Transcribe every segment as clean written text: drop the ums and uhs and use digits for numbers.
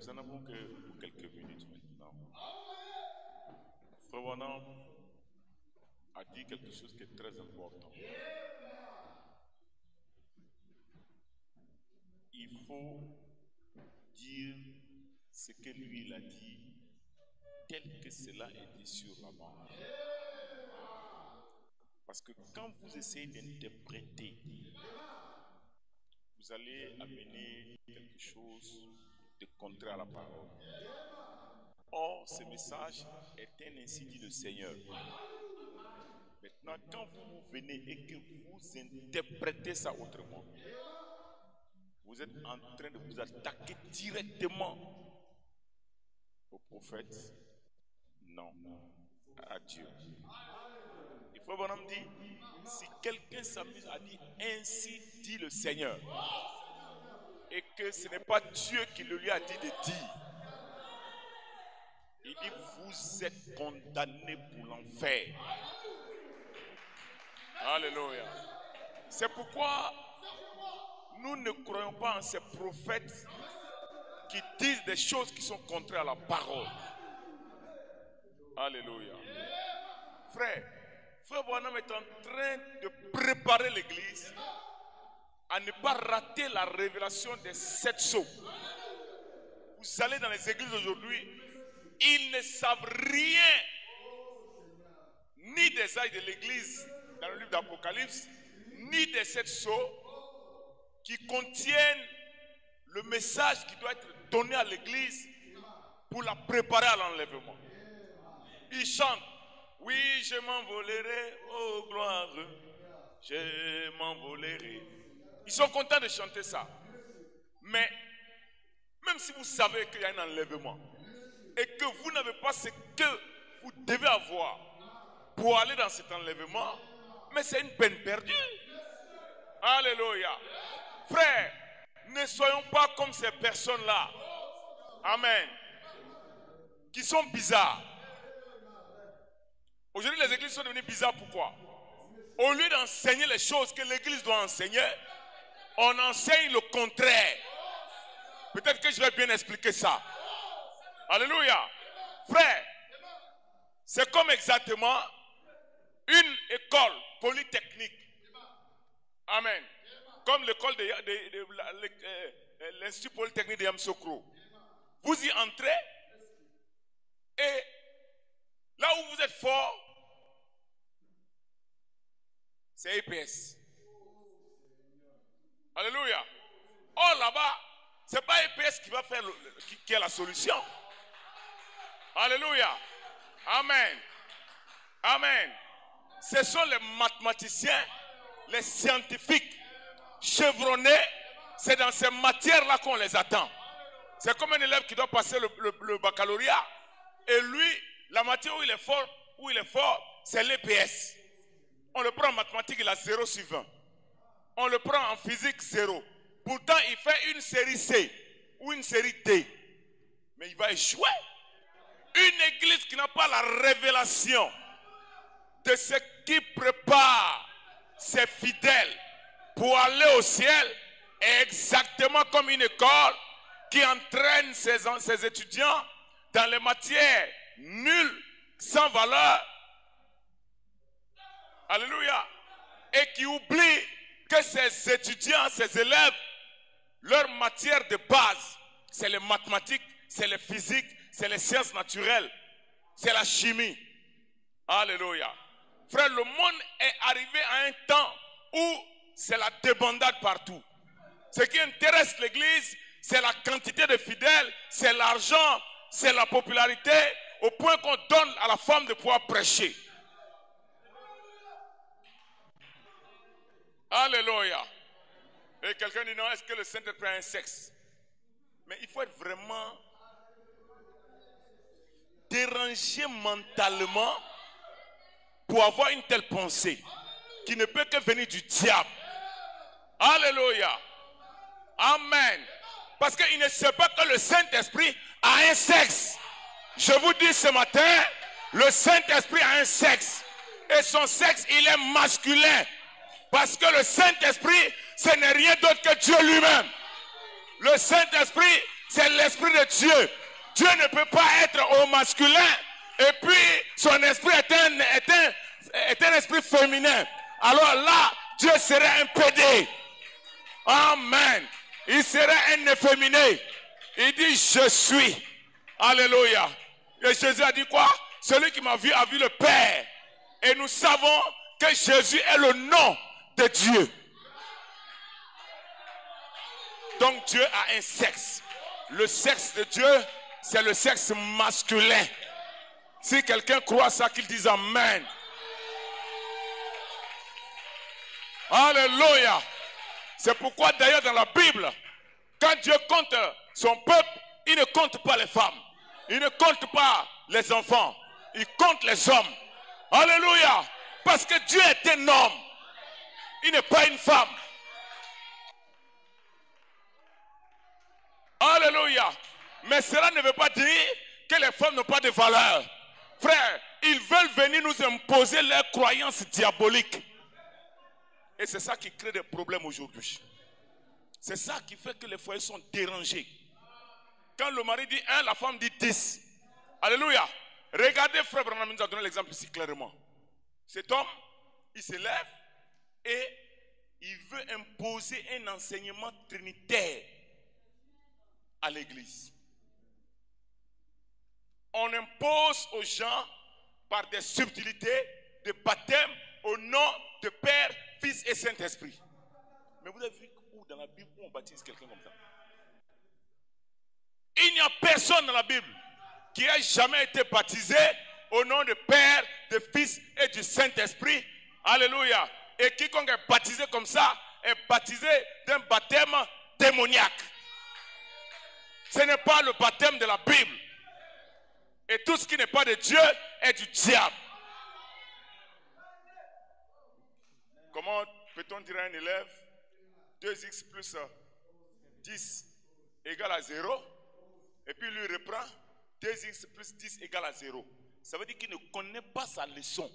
nous en avons que pour quelques minutes maintenant. Frère Branham a dit quelque chose qui est très important. Il faut dire ce que lui il a dit tel que cela est dit sur la bande. Parce que quand vous essayez d'interpréter, vous allez amener quelque chose de contraire à la parole. Or, ce message est un ainsi dit le Seigneur. Maintenant, quand vous venez et que vous interprétez ça autrement, vous êtes en train de vous attaquer directement au prophète, non, à Dieu. Il faut Branham dit, si quelqu'un s'amuse à dire ainsi dit le Seigneur, et que ce n'est pas Dieu qui le lui a dit de dire, il dit vous êtes condamné pour l'enfer. Alléluia. C'est pourquoi nous ne croyons pas en ces prophètes qui disent des choses qui sont contraires à la parole. Alléluia. Frère Branham est en train de préparer l'église à ne pas rater la révélation des 7 sceaux. Vous allez dans les églises aujourd'hui, ils ne savent rien ni des âges de l'église dans le livre d'Apocalypse, ni des 7 sceaux qui contiennent le message qui doit être donné à l'église pour la préparer à l'enlèvement. Ils chantent, oui, je m'envolerai, oh gloire, je m'envolerai. Ils sont contents de chanter ça. Mais même si vous savez qu'il y a un enlèvement et que vous n'avez pas ce que vous devez avoir pour aller dans cet enlèvement, mais c'est une peine perdue. Alléluia. Frère, ne soyons pas comme ces personnes-là. Amen. Qui sont bizarres. Aujourd'hui, les églises sont devenues bizarres. Pourquoi? Au lieu d'enseigner les choses que l'église doit enseigner, on enseigne le contraire. Peut-être que je vais bien expliquer ça. Alléluia. Frère, c'est comme exactement une école polytechnique. Amen. Comme l'école de l'Institut Polytechnique de Yamoussoukro. Vous y entrez et là où vous êtes fort, c'est EPS. Alléluia. Or là-bas, ce n'est pas EPS qui va faire qui est la solution. Alléluia. Amen. Amen. Ce sont les mathématiciens, les scientifiques chevronnés. C'est dans ces matières-là qu'on les attend. C'est comme un élève qui doit passer le baccalauréat. Et lui, la matière où il est fort, c'est l'EPS. On le prend en mathématiques, il a 0 sur 20. On le prend en physique, 0. Pourtant, il fait une série C ou une série D. Mais il va échouer. Une église qui n'a pas la révélation de ce qui prépare ses fidèles pour aller au ciel est exactement comme une école qui entraîne ses étudiants dans les matières nulles, sans valeur. Alléluia. Et qui oublie que ces étudiants, ces élèves, leur matière de base, c'est les mathématiques, c'est les physiques, c'est les sciences naturelles, c'est la chimie. Alléluia. Frère, le monde est arrivé à un temps où c'est la débandade partout. Ce qui intéresse l'église, c'est la quantité de fidèles, c'est l'argent, c'est la popularité, au point qu'on donne à la femme de pouvoir prêcher. Alléluia. Et quelqu'un dit non, est-ce que le Saint-Esprit a un sexe? Mais il faut être vraiment dérangé mentalement pour avoir une telle pensée qui ne peut que venir du diable. Alléluia. Amen. Parce qu'il ne sait pas que le Saint-Esprit a un sexe. Je vous dis ce matin, le Saint-Esprit a un sexe. Et son sexe, il est masculin. Parce que le Saint-Esprit, ce n'est rien d'autre que Dieu lui-même. Le Saint-Esprit, c'est l'esprit de Dieu. Dieu ne peut pas être au masculin et puis son esprit est un esprit féminin. Alors là, Dieu serait un pédé. Amen. Il serait un efféminé. Il dit je suis. Alléluia. Et Jésus a dit quoi? Celui qui m'a vu a vu le Père. Et nous savons que Jésus est le nom de Dieu. Donc Dieu a un sexe. Le sexe de Dieu, c'est le sexe masculin. Si quelqu'un croit ça, qu'il dise Amen. Alléluia. C'est pourquoi d'ailleurs dans la Bible, quand Dieu compte son peuple, il ne compte pas les femmes. Il ne compte pas les enfants. Il compte les hommes. Alléluia. Parce que Dieu est un homme. Il n'est pas une femme. Alléluia. Mais cela ne veut pas dire que les femmes n'ont pas de valeur. Frère, ils veulent venir nous imposer leurs croyances diaboliques. Et c'est ça qui crée des problèmes aujourd'hui. C'est ça qui fait que les foyers sont dérangés. Quand le mari dit 1, la femme dit 10. Alléluia. Regardez, frère Branham nous a donné l'exemple ici clairement. Cet homme, il se lève et il veut imposer un enseignement trinitaire à l'église. On impose aux gens par des subtilités de baptême au nom de Père, Fils et Saint-Esprit. Mais vous avez vu où dans la Bible où on baptise quelqu'un comme ça? Il n'y a personne dans la Bible qui ait jamais été baptisé au nom de Père, de Fils et du Saint-Esprit. Alléluia. Et quiconque est baptisé comme ça est baptisé d'un baptême démoniaque. Ce n'est pas le baptême de la Bible. Et tout ce qui n'est pas de Dieu est du diable. Comment peut-on dire à un élève 2x plus 10 égale à 0? Et puis lui reprend 2x plus 10 égale à 0. Ça veut dire qu'il ne connaît pas sa leçon.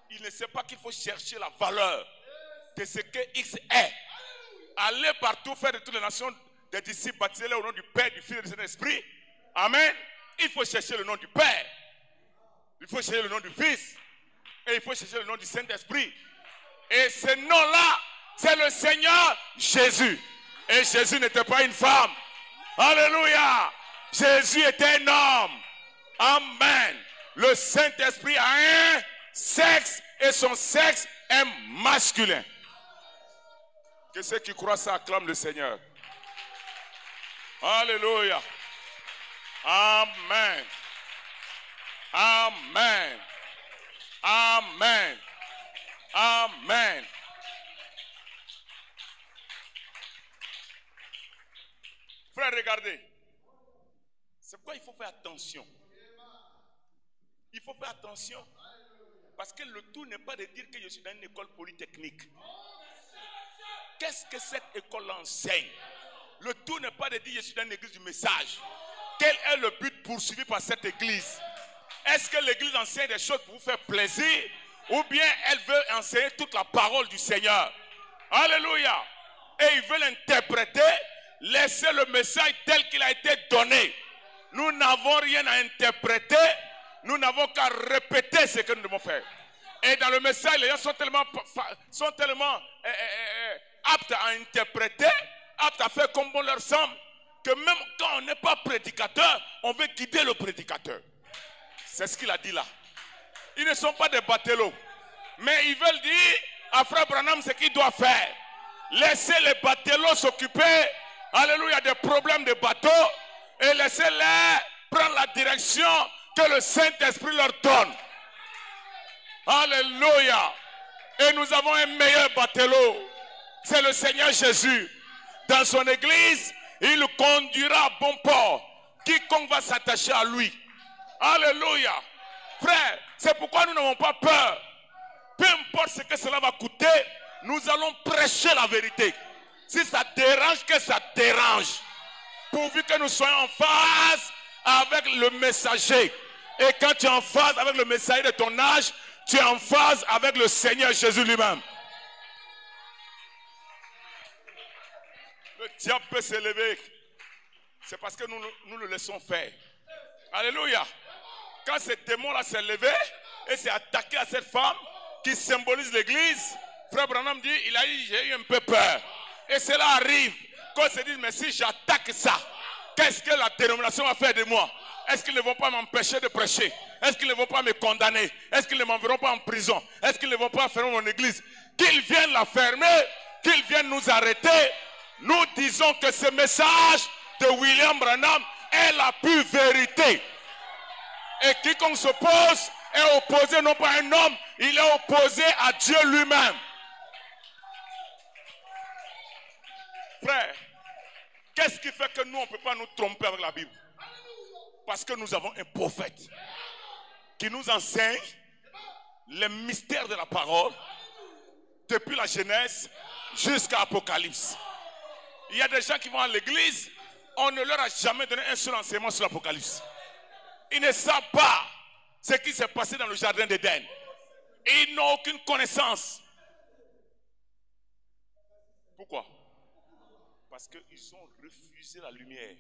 Il ne sait pas qu'il faut chercher la valeur de ce que X est. Allez partout faire de toutes les nations des disciples baptisés au nom du Père, du Fils et du Saint-Esprit. Amen. Il faut chercher le nom du Père. Il faut chercher le nom du Fils. Et il faut chercher le nom du Saint-Esprit. Et ce nom-là, c'est le Seigneur Jésus. Et Jésus n'était pas une femme. Alléluia. Jésus était un homme. Amen. Le Saint-Esprit a un sexe et son sexe est masculin. Que ceux qui croient ça acclament le Seigneur. Alléluia. Amen. Amen. Amen. Amen. Frère, regardez. C'est pourquoi il faut faire attention. Il faut faire attention. Parce que le tout n'est pas de dire que je suis dans une école polytechnique. Qu'est-ce que cette école enseigne? Le tout n'est pas de dire je suis dans une église du message. Quel est le but poursuivi par cette église? Est-ce que l'église enseigne des choses pour vous faire plaisir? Ou bien elle veut enseigner toute la parole du Seigneur? Alléluia. Et ils veulent interpréter, laisser le message tel qu'il a été donné. Nous n'avons rien à interpréter. Nous n'avons qu'à répéter ce que nous devons faire. Et dans le message, les gens sont tellement aptes à interpréter, aptes à faire comme bon leur semble, que même quand on n'est pas prédicateur, on veut guider le prédicateur. C'est ce qu'il a dit là. Ils ne sont pas des batelos. Mais ils veulent dire à Frère Branham ce qu'il doit faire. Laissez les batelos s'occuper, alléluia, des problèmes de bateaux et laissez-les prendre la direction que le Saint-Esprit leur donne. Alléluia. Et nous avons un meilleur batelot. C'est le Seigneur Jésus. Dans son église, il conduira à bon port quiconque va s'attacher à lui. Alléluia. Frère, c'est pourquoi nous n'avons pas peur. Peu importe ce que cela va coûter, nous allons prêcher la vérité. Si ça dérange, que ça dérange. Pourvu que nous soyons en phase avec le messager. Et quand tu es en phase avec le messager de ton âge, tu es en phase avec le Seigneur Jésus lui-même. Le diable peut s'élever. c'est parce que nous le laissons faire. Alléluia. Quand ce démon-là s'est levé et s'est attaqué à cette femme qui symbolise l'église, frère Branham dit, j'ai eu un peu peur. Et cela arrive. Quand on se dit, mais si j'attaque ça, qu'est-ce que la dénomination va faire de moi? Est-ce qu'ils ne vont pas m'empêcher de prêcher? Est-ce qu'ils ne vont pas me condamner? Est-ce qu'ils ne m'enverront pas en prison? Est-ce qu'ils ne vont pas fermer mon église? Qu'ils viennent la fermer, qu'ils viennent nous arrêter. Nous disons que ce message de William Branham est la pure vérité. Et quiconque s'oppose est opposé non pas à un homme, il est opposé à Dieu lui-même. Frère, qu'est-ce qui fait que nous, on ne peut pas nous tromper avec la Bible? Parce que nous avons un prophète qui nous enseigne les mystères de la parole depuis la Genèse jusqu'à l'Apocalypse. Il y a des gens qui vont à l'église, on ne leur a jamais donné un seul enseignement sur l'Apocalypse. Ils ne savent pas ce qui s'est passé dans le jardin d'Éden. Ils n'ont aucune connaissance. Pourquoi? Parce qu'ils ont refusé la lumière.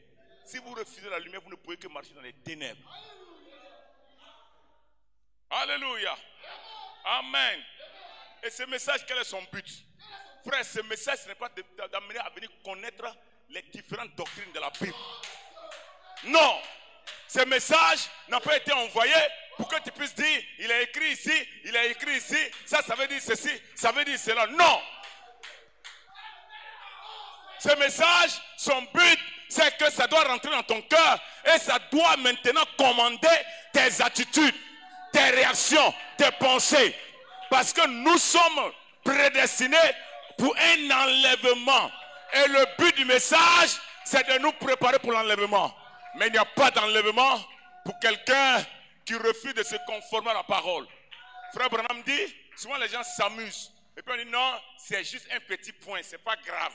Si vous refusez la lumière, vous ne pouvez que marcher dans les ténèbres. Alléluia. Amen. Et ce message, quel est son but? Frère, ce message, ce n'est pas d'amener à venir connaître les différentes doctrines de la Bible. Non. Ce message n'a pas été envoyé pour que tu puisses dire, il est écrit ici, il est écrit ici, ça veut dire ceci, ça veut dire cela. Non. Ce message, son but, c'est que ça doit rentrer dans ton cœur et ça doit maintenant commander tes attitudes, tes réactions, tes pensées. Parce que nous sommes prédestinés pour un enlèvement. Et le but du message, c'est de nous préparer pour l'enlèvement. Mais il n'y a pas d'enlèvement pour quelqu'un qui refuse de se conformer à la parole. Frère Branham dit, souvent les gens s'amusent. Et puis on dit non, c'est juste un petit point, c'est pas grave.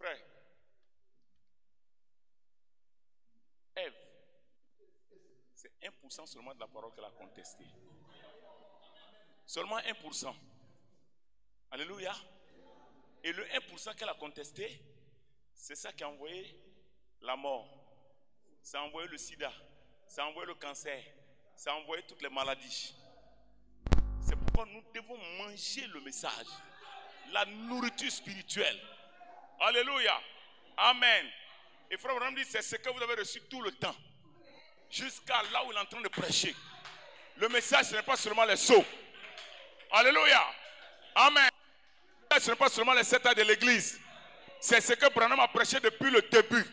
Frère, Ève, c'est 1% seulement de la parole qu'elle a contestée. Seulement 1%. Alléluia. Et le 1% qu'elle a contesté, c'est ça qui a envoyé la mort. Ça a envoyé le sida. Ça a envoyé le cancer. Ça a envoyé toutes les maladies. C'est pourquoi nous devons manger le message. La nourriture spirituelle. Alléluia. Amen. Et frère Branham dit, c'est ce que vous avez reçu tout le temps. Jusqu'à là où il est en train de prêcher. Le message, ce n'est pas seulement les sceaux. Alléluia. Amen. Ce n'est pas seulement les 7 ans de l'église. C'est ce que Branham a prêché depuis le début.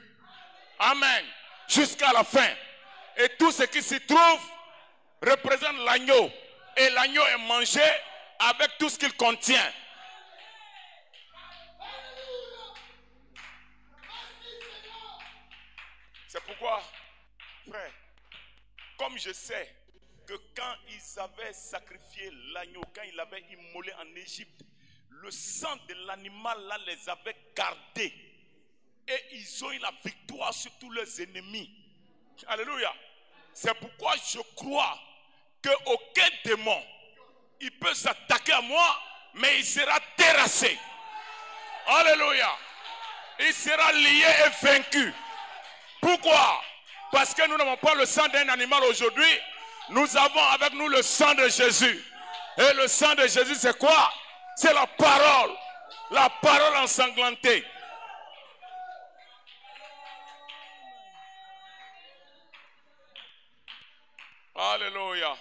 Amen. Jusqu'à la fin. Et tout ce qui s'y trouve représente l'agneau. Et l'agneau est mangé avec tout ce qu'il contient. C'est pourquoi, frère, comme je sais que quand ils avaient sacrifié l'agneau, quand ils l'avaient immolé en Égypte, le sang de l'animal là les avait gardés. Et ils ont eu la victoire sur tous leurs ennemis. Alléluia. C'est pourquoi je crois qu'aucun démon, il peut s'attaquer à moi, mais il sera terrassé. Alléluia. Il sera lié et vaincu. Pourquoi? Parce que nous n'avons pas le sang d'un animal aujourd'hui. Nous avons avec nous le sang de Jésus. Et le sang de Jésus, c'est quoi? C'est la parole. La parole ensanglantée. Alléluia.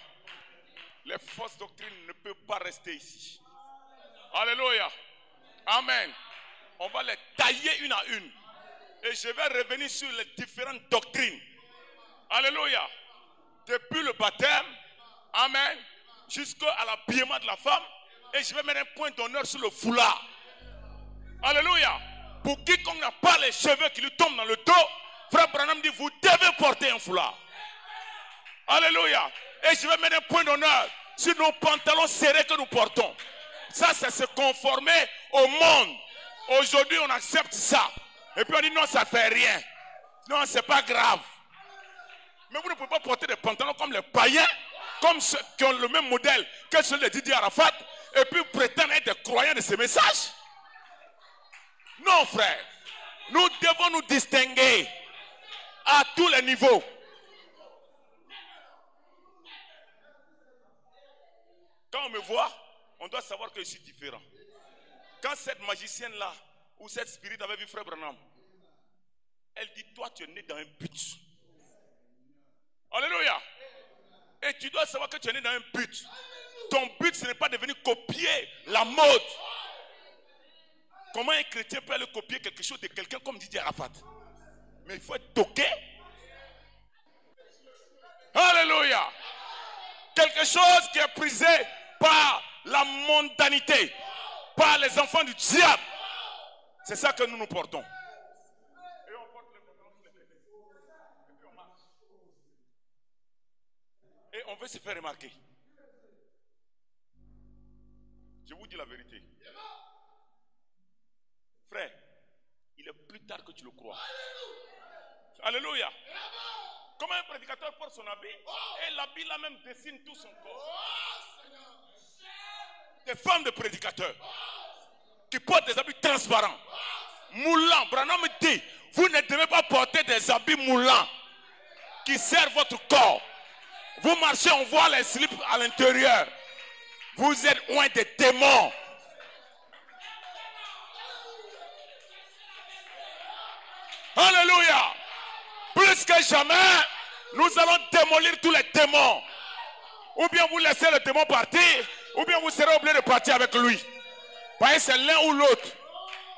Les fausses doctrines ne peuvent pas rester ici. Alléluia. Amen. On va les tailler une à une. Et je vais revenir sur les différentes doctrines. Alléluia. Depuis le baptême, amen, jusqu'à l'habillement de la femme. Et je vais mettre un point d'honneur sur le foulard. Alléluia. Pour quiconque n'a pas les cheveux qui lui tombent dans le dos, frère Branham dit, vous devez porter un foulard. Alléluia. Et je vais mettre un point d'honneur sur nos pantalons serrés que nous portons. Ça, c'est se conformer au monde. Aujourd'hui, on accepte ça. Et puis on dit non, ça ne fait rien. Non, c'est pas grave. Mais vous ne pouvez pas porter des pantalons comme les païens, comme ceux qui ont le même modèle que ceux de Didier Arafat, et puis prétendre être des croyants de ces messages. Non, frère. Nous devons nous distinguer à tous les niveaux. Quand on me voit, on doit savoir que je suis différent. Quand cette magicienne-là, ou cette spirit avait vu Frère Branham, elle dit, toi tu es né dans un but. Alléluia. Et tu dois savoir que tu es né dans un but. Ton but, ce n'est pas de venir copier la mode. Comment un chrétien peut aller copier quelque chose de quelqu'un comme Didier Arafat? Mais il faut être toqué. Alléluia. Quelque chose qui est prisé par la mondanité, par les enfants du diable. C'est ça que nous nous portons. Et on porte les pantalons sur les pieds. Et puis on marche. Et on veut se faire remarquer. Je vous dis la vérité. Frère, il est plus tard que tu le crois. Alléluia. Comment un prédicateur porte son habit et l'habit là même dessine tout son corps. Des femmes de prédicateurs qui portent des habits transparents, moulants. Branham dit, vous ne devez pas porter des habits moulants qui servent votre corps. Vous marchez, on voit les slips à l'intérieur. Vous êtes loin des démons. Alléluia. Plus que jamais, nous allons démolir tous les démons. Ou bien vous laissez le démon partir, ou bien vous serez obligé de partir avec lui. Parce que c'est l'un ou l'autre.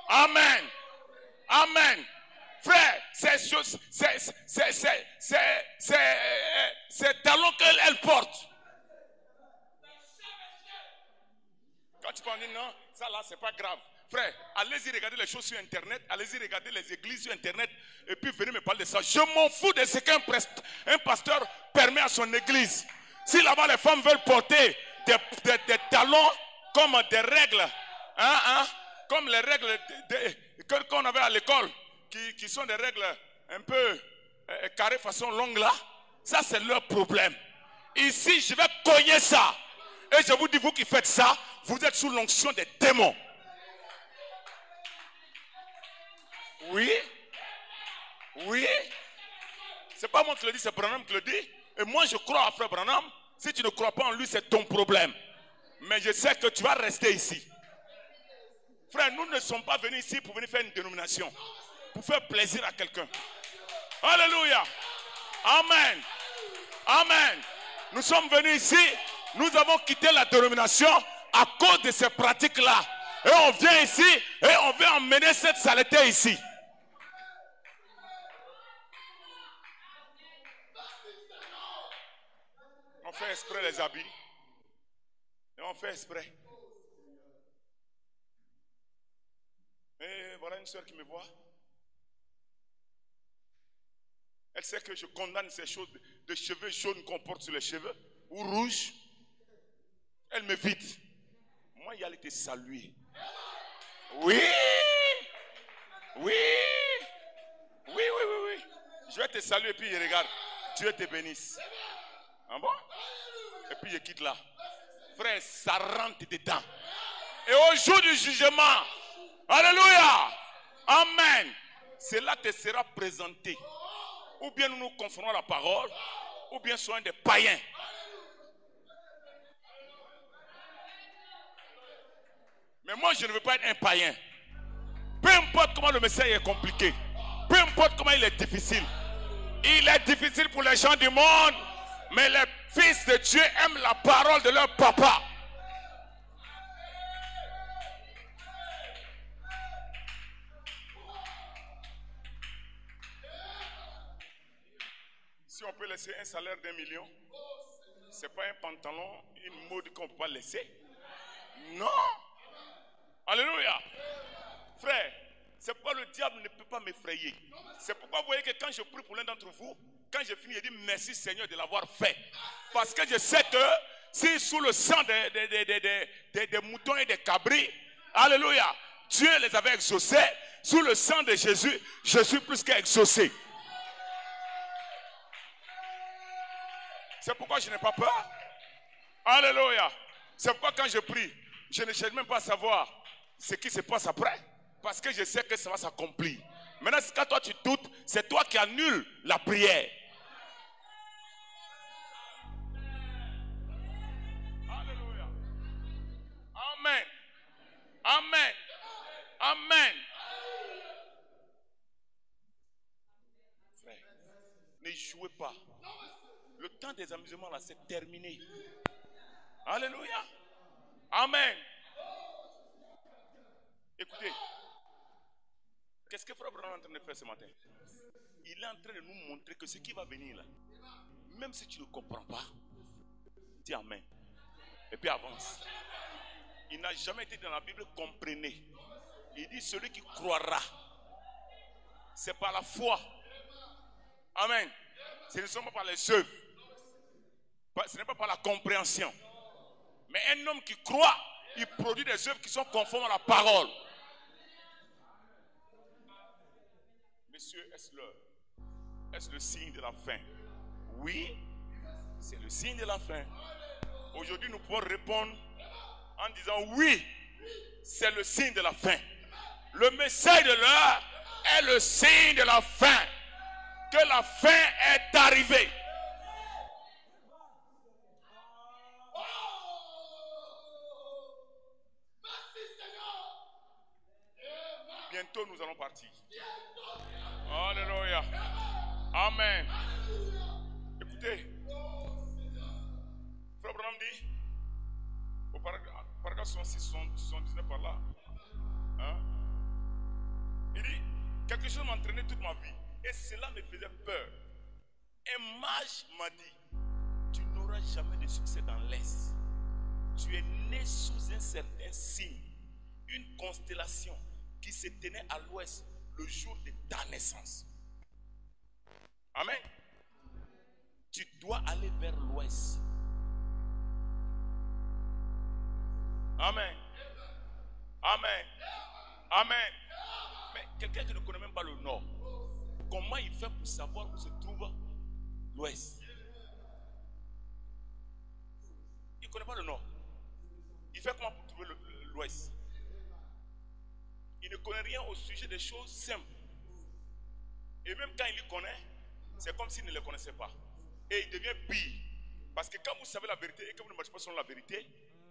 Amen. Amen. Frère, ces talons qu'elle porte. Quand tu peux en dire non, ça là, c'est pas grave. Frère, allez-y regarder les choses sur Internet, allez-y regarder les églises sur Internet, et puis venez me parler de ça. Je m'en fous de ce qu'un pasteur permet à son église. Si là-bas les femmes veulent porter des talons comme des règles, comme les règles qu'on avait à l'école, qui sont des règles un peu carrées façon longue là, ça c'est leur problème. Ici, je vais cogner ça. Et je vous dis, vous qui faites ça, vous êtes sous l'onction des démons. Oui. Oui. C'est pas moi qui le dis, c'est Branham qui le dit. Et moi, je crois à Frère Branham. Si tu ne crois pas en lui, c'est ton problème. Mais je sais que tu vas rester ici. Frère, nous ne sommes pas venus ici pour venir faire une dénomination. Pour faire plaisir à quelqu'un. Alléluia. Amen. Amen. Nous sommes venus ici. Nous avons quitté la dénomination à cause de ces pratiques-là. Et on vient ici et on veut emmener cette saleté ici. On fait exprès les habits. Et on fait exprès. Et voilà une soeur qui me voit. Elle sait que je condamne ces choses de cheveux jaunes qu'on porte sur les cheveux ou rouges. Elle m'évite. Moi, il allait te saluer. Oui. Oui. Oui, oui, oui, oui. Je vais te saluer et puis je regarde. Dieu te bénisse. Ah bon? Et puis je quitte là. Frère, ça rentre dedans. Et au jour du jugement, alléluia, amen, cela te sera présenté. Ou bien nous nous confondons à la parole, ou bien soyons des païens. Mais moi, je ne veux pas être un païen. Peu importe comment le message est compliqué, peu importe comment il est difficile. Il est difficile pour les gens du monde, mais les fils de Dieu aiment la parole de leur papa. Si on peut laisser un salaire d'1 million, ce n'est pas un pantalon, une mode qu'on ne peut pas laisser. Non. Alléluia. Frère, c'est pourquoi le diable ne peut pas m'effrayer. C'est pourquoi vous voyez que quand je prie pour l'un d'entre vous, quand je finis, je dis merci Seigneur de l'avoir fait. Parce que je sais que si sous le sang des moutons et des cabris, alléluia, Dieu les avait exaucés, sous le sang de Jésus, je suis plus qu'exaucé. C'est pourquoi je n'ai pas peur. Alléluia. C'est pourquoi quand je prie, je ne cherche même pas à savoir ce qui se passe après. Parce que je sais que ça va s'accomplir. Maintenant, quand toi tu doutes, c'est toi qui annules la prière. Alléluia. Amen. Amen. Amen. Frère, ne jouez pas. Le temps des amusements là, c'est terminé. Alléluia. Amen. Écoutez, qu'est-ce que Frère Branham est en train de faire ce matin? Il est en train de nous montrer que ce qui va venir là, même si tu ne comprends pas, dis Amen. Et puis avance. Il n'a jamais été dans la Bible, comprenez. Il dit celui qui croira, c'est par la foi. Amen. Ce ne sont pas par les œuvres. Ce n'est pas par la compréhension. Mais un homme qui croit, il produit des œuvres qui sont conformes à la parole. Messieurs, est-ce l'heure? Est-ce le signe de la fin? Oui, c'est le signe de la fin. Aujourd'hui, nous pouvons répondre en disant oui, c'est le signe de la fin. Le message de l'heure est le signe de la fin. Que la fin est arrivée. Bientôt nous allons partir. Alléluia. Amen. Écoutez, Frère Branham dit, au paragraphe 66, 79 par là, hein, il dit, quelque chose m'a entraîné toute ma vie et cela me faisait peur. Un mage m'a dit, tu n'auras jamais de succès dans l'Est. Tu es né sous un certain signe, une constellation qui se tenait à l'ouest le jour de ta naissance. Amen. Tu dois aller vers l'ouest. Amen. Amen. Amen. Mais quelqu'un qui ne connaît même pas le nord, comment il fait pour savoir où se trouve l'ouest? Il ne connaît pas le nord. Il fait comment pour trouver l'ouest? Il ne connaît rien au sujet des choses simples. Et même quand il y connaît, c'est comme s'il ne les connaissait pas. Et il devient pire. Parce que quand vous savez la vérité et que vous ne marchez pas selon la vérité,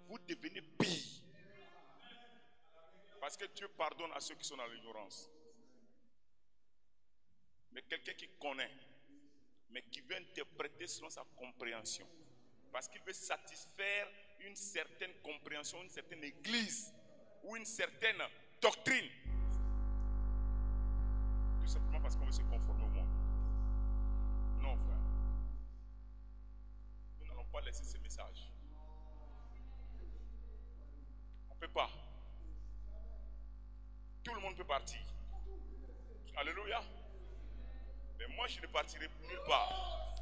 vous devenez pire. Parce que Dieu pardonne à ceux qui sont dans l'ignorance. Mais quelqu'un qui connaît, mais qui veut interpréter selon sa compréhension. Parce qu'il veut satisfaire une certaine compréhension, une certaine église ou une certaine doctrine. Tout simplement parce qu'on veut se conformer au monde. Non, frère. Nous n'allons pas laisser ce message. On ne peut pas. Tout le monde peut partir. Alléluia. Mais moi, je ne partirai nulle part.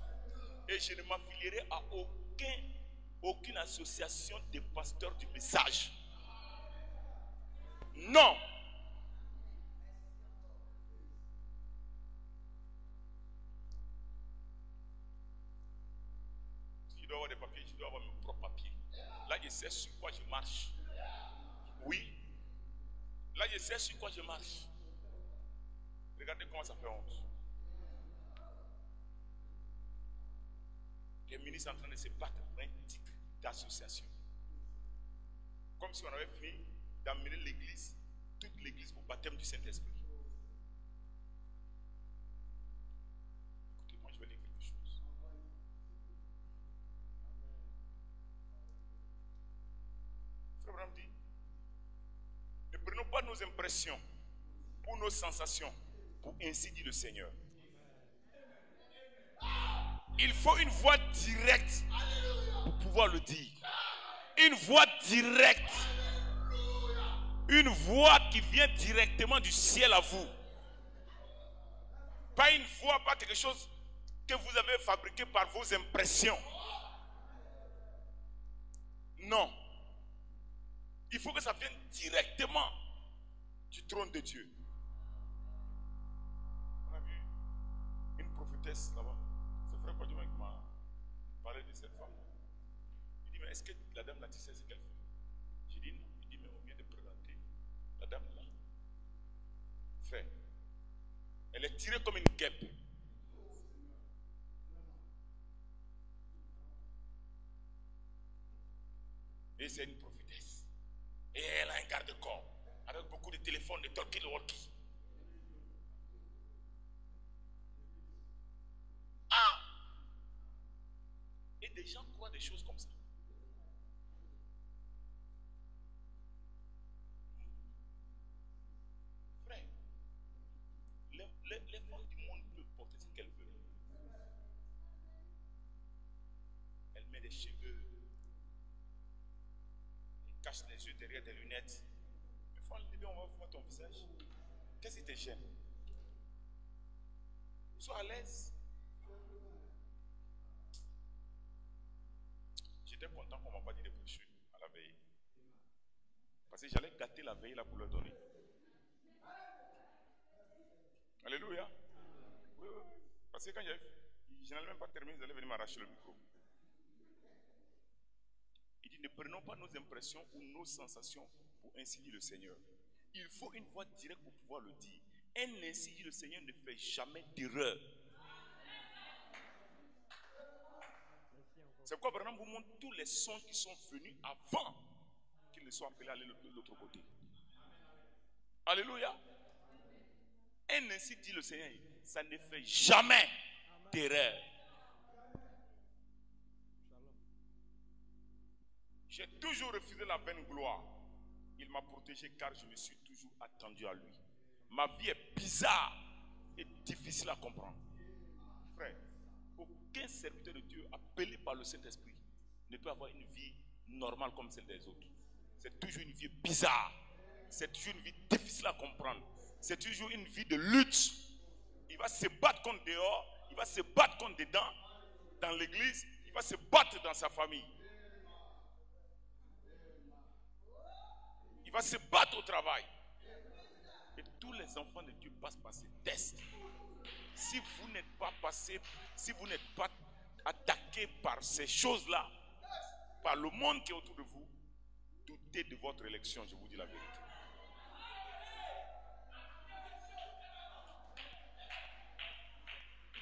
Et je ne m'affilierai à aucune association de pasteurs du message. Non. Je dois avoir des papiers, je dois avoir mes propres papiers. Là, je sais sur quoi je marche. Oui. Là, je sais sur quoi je marche. Regardez comment ça fait honte. Les ministres sont en train de se battre pour un titre d'association. Comme si on avait fini d'amener l'église, toute l'église au baptême du Saint-Esprit. Écoutez, moi je vais lire quelque chose. Frère Branham dit, ne prenons pas nos impressions ou nos sensations pour ainsi dit le Seigneur. Il faut une voix directe pour pouvoir le dire. Une voix directe. Une voix qui vient directement du ciel à vous. Pas une voix, pas quelque chose que vous avez fabriqué par vos impressions. Non. Il faut que ça vienne directement du trône de Dieu. On a vu une prophétesse là-bas. C'est frère Kodjuma qui m'a parlé de cette femme. Il dit, mais est-ce que la dame là, tu sais ce qu'elle fait? J'ai dit non. Il dit, mais on vient de présenter la dame là. Elle est tirée comme une guêpe. Et c'est une prophétesse. Et elle a un garde-corps avec beaucoup de téléphones, de talkie-walkie. Ah! Et des gens croient des choses comme ça. Frère, les femmes du monde peuvent porter ce qu'elles veulent. Elle met des cheveux, elle cache les yeux derrière des lunettes. Mais faut enlever, on va voir ton visage. Qu'est-ce qui te gêne? Sois à l'aise. J'étais content qu'on ne m'a pas dit de brochures à la veille. Parce que j'allais gâter la veille là pour leur donner. Alléluia. Oui, oui. Parce que quand je n'allais même pas terminer, ils allaient venir m'arracher le micro. Il dit, ne prenons pas nos impressions ou nos sensations pour ainsi dire le Seigneur. Il faut une voix directe pour pouvoir le dire. Un ainsi dit le Seigneur ne fait jamais d'erreur. C'est pourquoi Branham vous montre tous les sons qui sont venus avant qu'ils ne soient appelés à aller de l'autre côté. Alléluia. Un ainsi dit le Seigneur, ça ne fait jamais d'erreur. J'ai toujours refusé la vaine gloire. Il m'a protégé car je me suis toujours attendu à lui. Ma vie est bizarre et difficile à comprendre. Frère, aucun serviteur de Dieu appelé par le Saint-Esprit ne peut avoir une vie normale comme celle des autres. C'est toujours une vie bizarre. C'est toujours une vie difficile à comprendre. C'est toujours une vie de lutte. Il va se battre contre dehors, il va se battre contre dedans, dans l'église, il va se battre dans sa famille. Il va se battre au travail. Et tous les enfants de Dieu passent par ces tests. Si vous n'êtes pas passé, si vous n'êtes pas attaqué par ces choses-là, par le monde qui est autour de vous, doutez de votre élection, je vous dis la vérité.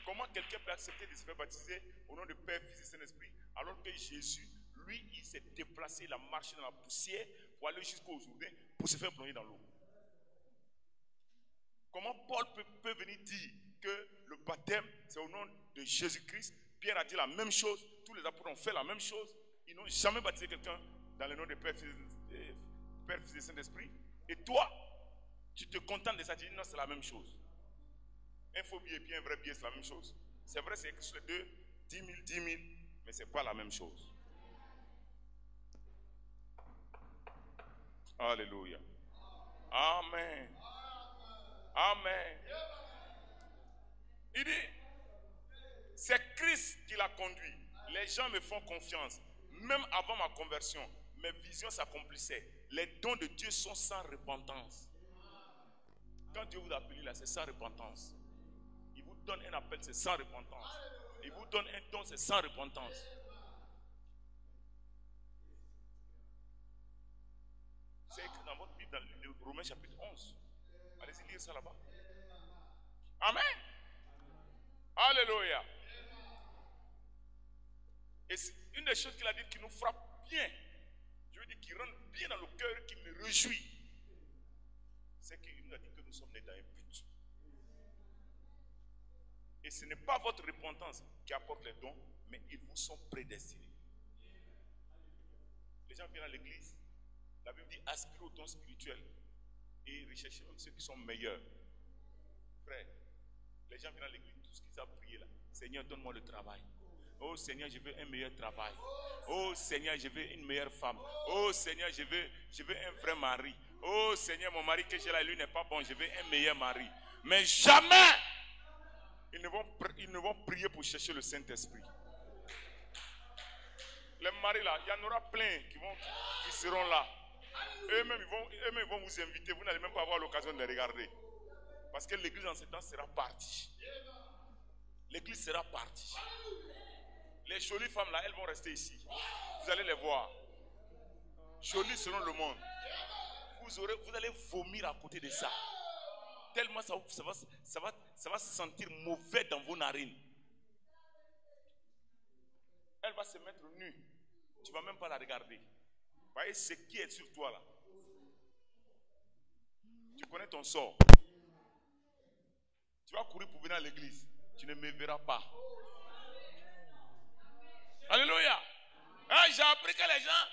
Comment quelqu'un peut accepter de se faire baptiser au nom du Père, Fils et Saint-Esprit, alors que Jésus, lui, il s'est déplacé, il a marché dans la poussière pour aller jusqu'au Jourdain pour se faire plonger dans l'eau? Comment Paul peut venir dire que le baptême, c'est au nom de Jésus-Christ? Pierre a dit la même chose, tous les apôtres ont fait la même chose. Ils n'ont jamais baptisé quelqu'un dans le nom de Père, Fils et Saint-Esprit. Et toi, tu te contentes de ça, tu dis non, c'est la même chose. Un faux billet et puis un vrai billet, c'est la même chose. C'est vrai, c'est écrit sur les deux, 10 000, mais ce n'est pas la même chose. Alléluia. Amen. Amen. Il dit, c'est Christ qui l'a conduit. Les gens me font confiance. Même avant ma conversion, mes visions s'accomplissaient. Les dons de Dieu sont sans repentance. Quand Dieu vous appelle là, c'est sans repentance. Il vous donne un appel, c'est sans repentance. Il vous donne un don, c'est sans repentance. C'est écrit dans votre Bible, dans le Romains chapitre 11. Allez-y lire ça là-bas. Amen. Alléluia. Et c'est une des choses qu'il a dit qui nous frappe bien. Je veux dire qui rentre bien dans le cœur, qui me réjouit. C'est qu'il nous a dit que nous sommes nés dans un but. Et ce n'est pas votre repentance qui apporte les dons, mais ils vous sont prédestinés. Les gens viennent à l'église. La Bible dit aspirez aux dons spirituels et recherchez même ceux qui sont meilleurs. Frère, les gens viennent à l'église, tout ce qu'ils ont prié là. Seigneur, donne-moi le travail. Oh Seigneur, je veux un meilleur travail. Oh Seigneur, je veux une meilleure femme. Oh Seigneur, je veux un vrai mari. Oh Seigneur, mon mari que j'ai là, lui n'est pas bon. Je veux un meilleur mari. Mais jamais ils ne vont prier pour chercher le Saint-Esprit. Les maris là, il y en aura plein qui seront là. Eux-mêmes ils vont vous inviter. Vous n'allez même pas avoir l'occasion de les regarder. Parce que l'église en ce temps sera partie. L'église sera partie. Les jolies femmes là, elles vont rester ici. Vous allez les voir. Jolies selon le monde. Vous allez vomir à côté de ça. tellement ça va sentir mauvais dans vos narines. Elle va se mettre nue. Tu ne vas même pas la regarder. Vous voyez ce qui est sur toi là. Tu connais ton sort. Tu vas courir pour venir à l'église. Tu ne me verras pas. Alléluia. Hein, j'ai appris que les gens,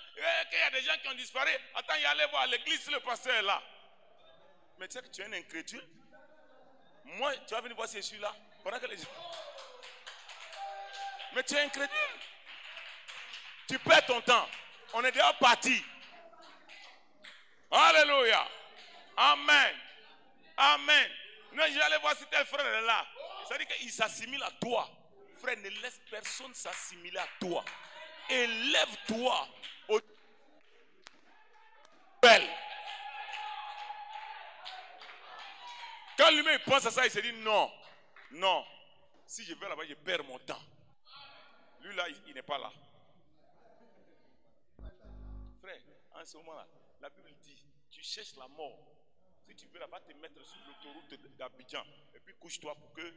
qu'il y a des gens qui ont disparu. Attends, il y a aller voir à l'église, le pasteur est là. Mais tu sais que tu es un incrédule. Moi, tu vas venir voir si je suis là. Pendant que les gens... Mais tu es incrédule. Tu perds ton temps. On est déjà parti. Alléluia. Amen. Amen. Non, je vais aller voir si tel frère est là. Ça veut dire qu'il s'assimile à toi. Frère, ne laisse personne s'assimiler à toi. Élève-toi au bel. Quand lui-même pense à ça, il se dit non. Non. Si je vais là-bas, je perds mon temps. Lui là, il n'est pas là. Frère, en ce moment-là, la Bible dit, tu cherches la mort. Si tu veux là-bas te mettre sur l'autoroute d'Abidjan, et puis couche-toi pour que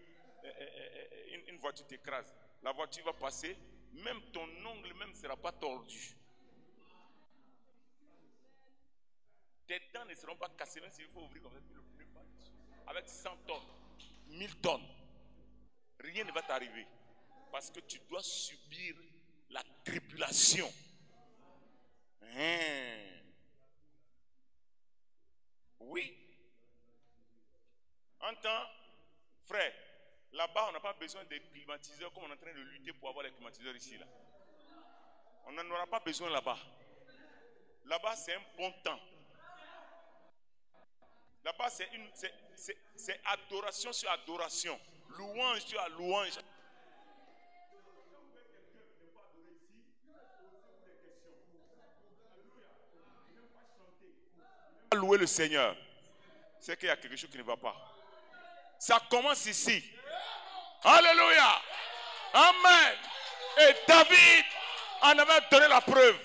une voiture t'écrase. La voiture va passer, même ton ongle même ne sera pas tordu. Tes dents ne seront pas cassées, même s'il faut ouvrir comme ça. Avec 100 tonnes, 1000 tonnes, rien ne va t'arriver. Parce que tu dois subir la tribulation. Oui. Entends, frère, là-bas, on n'a pas besoin de climatiseurs comme on est en train de lutter pour avoir les climatiseurs ici. Là. On n'en aura pas besoin là-bas. Là-bas, c'est un bon temps. Là-bas, c'est adoration sur adoration. Louange sur louange. Louer le Seigneur. C'est qu'il y a quelque chose qui ne va pas. Ça commence ici. Alléluia. Amen. Et David en avait donné la preuve.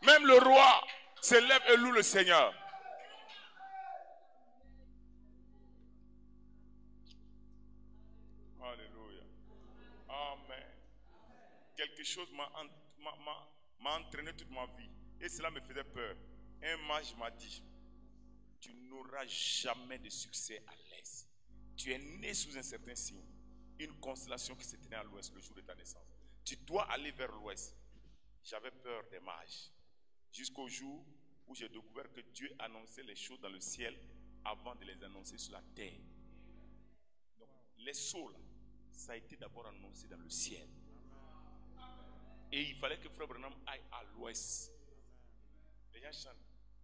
Même le roi se lève et loue le Seigneur. Alléluia. Amen. Quelque chose m'a entraîné toute ma vie. Et cela me faisait peur. Un mage m'a dit, tu n'auras jamais de succès à l'est. Tu es né sous un certain signe. Une constellation qui se tenait à l'ouest le jour de ta naissance. Tu dois aller vers l'ouest. J'avais peur des mages. Jusqu'au jour où j'ai découvert que Dieu annonçait les choses dans le ciel avant de les annoncer sur la terre. Donc, les sauts là, ça a été d'abord annoncé dans le ciel. Et il fallait que Frère Branham aille à l'ouest. Les gens chantent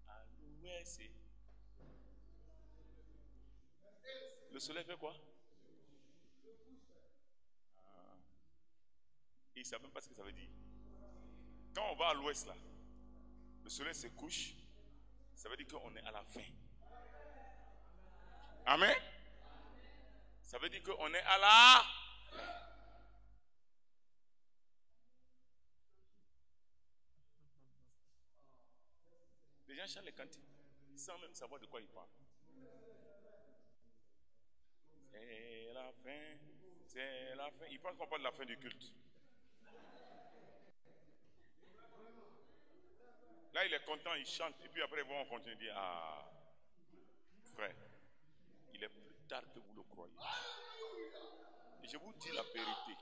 à l'ouest. Le soleil fait quoi? Et ils ne savent même pas ce que ça veut dire. Quand on va à l'ouest là, le soleil se couche, ça veut dire qu'on est à la fin. Amen. Ça veut dire qu'on est à la fin. Les gens chantent les cantiques sans même savoir de quoi ils parlent. C'est la fin, c'est la fin. Ils pensent qu'on parle de la fin du culte. Là, il est content, il chante, et puis après, ils vont continuer à dire, ah, frère, il est plus tard que vous le croyez. Et je vous dis la vérité.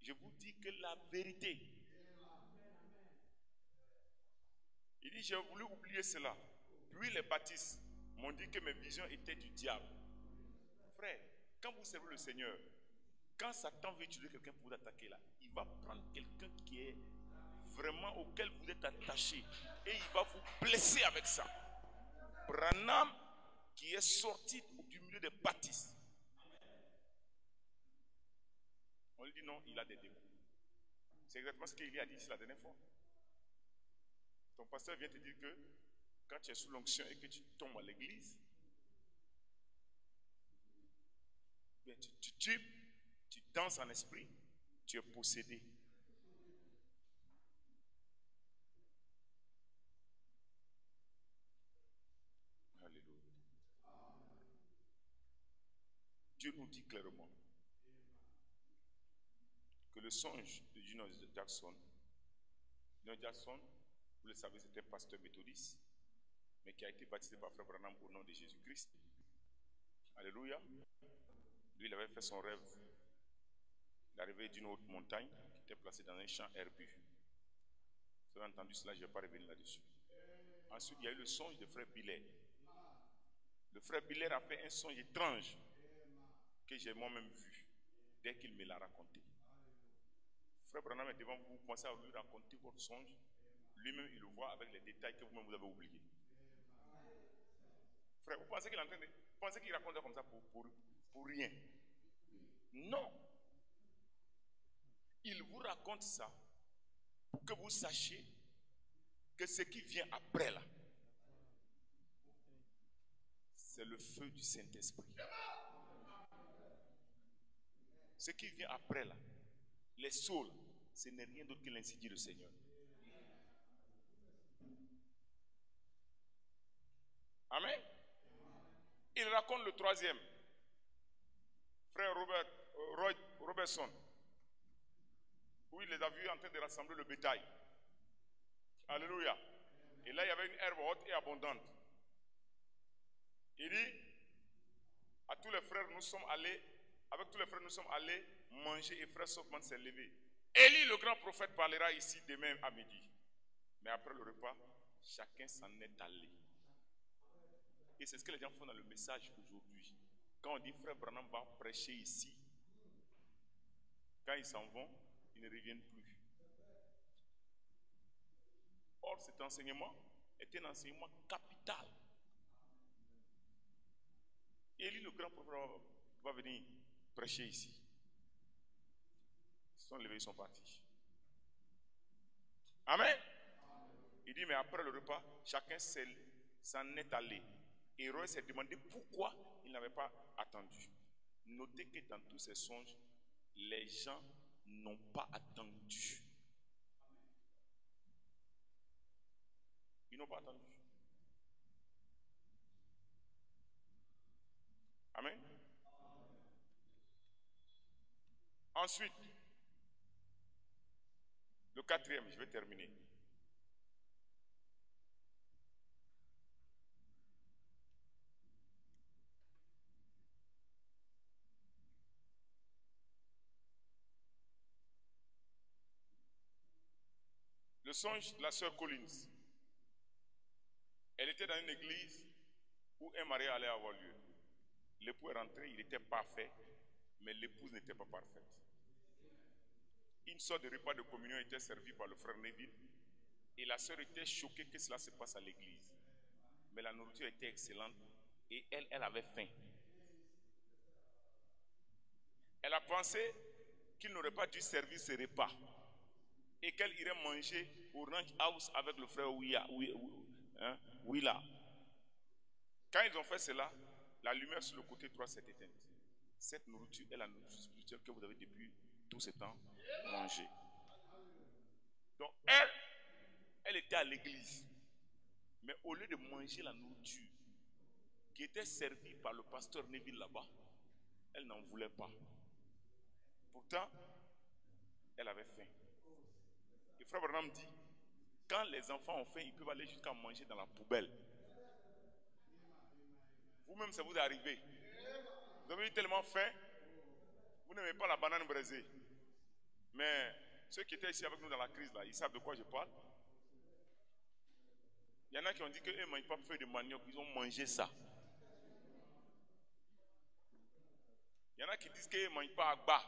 Je vous dis que la vérité. Il dit, j'ai voulu oublier cela. Puis les baptistes m'ont dit que mes visions étaient du diable. Frère, quand vous servez le Seigneur, quand Satan veut utiliser quelqu'un pour vous attaquer là, il va prendre quelqu'un qui est vraiment auquel vous êtes attaché et il va vous blesser avec ça. Branham qui est sorti du milieu des baptistes. On lui dit non, il a des démons. C'est exactement ce qu'il a dit ici la dernière fois. Ton pasteur vient te dire que quand tu es sous l'onction et que tu tombes à l'église, tu danses en esprit, tu es possédé. nous dit clairement que le songe de Junior Jackson, vous le savez, c'était pasteur méthodiste, mais qui a été baptisé par Frère Branham au nom de Jésus-Christ. Alléluia. Lui, il avait fait son rêve d'arriver d'une haute montagne qui était placée dans un champ herbu. Vous avez entendu cela, je ne vais pas revenir là-dessus. Ensuite, il y a eu le songe de Frère Biller. Le Frère Biller a fait un songe étrange que j'ai moi-même vu dès qu'il me l'a raconté. Frère Branham est devant vous, vous pensez à lui raconter votre songe. Lui-même, il le voit avec les détails que vous-même vous avez oubliés. Frère, vous pensez qu'il est en train de... Vous pensez qu'il raconte comme ça pour rien? Non. Il vous raconte ça pour que vous sachiez que ce qui vient après là, c'est le feu du Saint-Esprit. Ce qui vient après là, les sauts, ce n'est rien d'autre que l'insidie du Seigneur. Amen. Il raconte le troisième. Frère Robertson, où il les a vus en train de rassembler le bétail. Alléluia. Et là, il y avait une herbe haute et abondante. Il dit à tous les frères, nous sommes allés, avec tous les frères, nous sommes allés manger et frère Softman s'est levé. Élie, le grand prophète, parlera ici demain à midi. Mais après le repas, chacun s'en est allé. Et c'est ce que les gens font dans le message aujourd'hui. Quand on dit frère Branham va prêcher ici, quand ils s'en vont, ils ne reviennent plus. Or, cet enseignement est un enseignement capital. Élie, le grand prophète, va venir prêcher ici. Ils sont levés, ils sont partis. Amen. Il dit, mais après le repas, chacun s'en est allé. Et Roy s'est demandé pourquoi il n'avait pas attendu. Notez que dans tous ces songes, les gens n'ont pas attendu. Ils n'ont pas attendu. Amen. Ensuite, le quatrième, je vais terminer. Le songe de la sœur Collins. Elle était dans une église où un mariage allait avoir lieu. L'époux est rentré, il était parfait, mais l'épouse n'était pas parfaite. Une sorte de repas de communion était servi par le frère Neville et la sœur était choquée que cela se passe à l'église. Mais la nourriture était excellente et elle avait faim. Elle a pensé qu'il n'aurait pas dû servir ce repas et qu'elle irait manger au ranch house avec le frère Willa. Quand ils ont fait cela, la lumière sur le côté droit s'est éteinte. Cette nourriture est la nourriture spirituelle que vous avez depuis tout ce temps mangée. Donc elle était à l'église. Mais au lieu de manger la nourriture qui était servie par le pasteur Neville là-bas, elle n'en voulait pas. Pourtant, elle avait faim. Et frère Branham dit, quand les enfants ont faim, ils peuvent aller jusqu'à manger dans la poubelle. Vous-même, ça vous est arrivé. Vous avez eu tellement faim, vous n'aimez pas la banane braisée. Mais ceux qui étaient ici avec nous dans la crise, là, ils savent de quoi je parle. Il y en a qui ont dit qu'ils ne mangent pas de feuilles de manioc, ils ont mangé ça. Il y en a qui disent qu'ils ne mangent pas agba.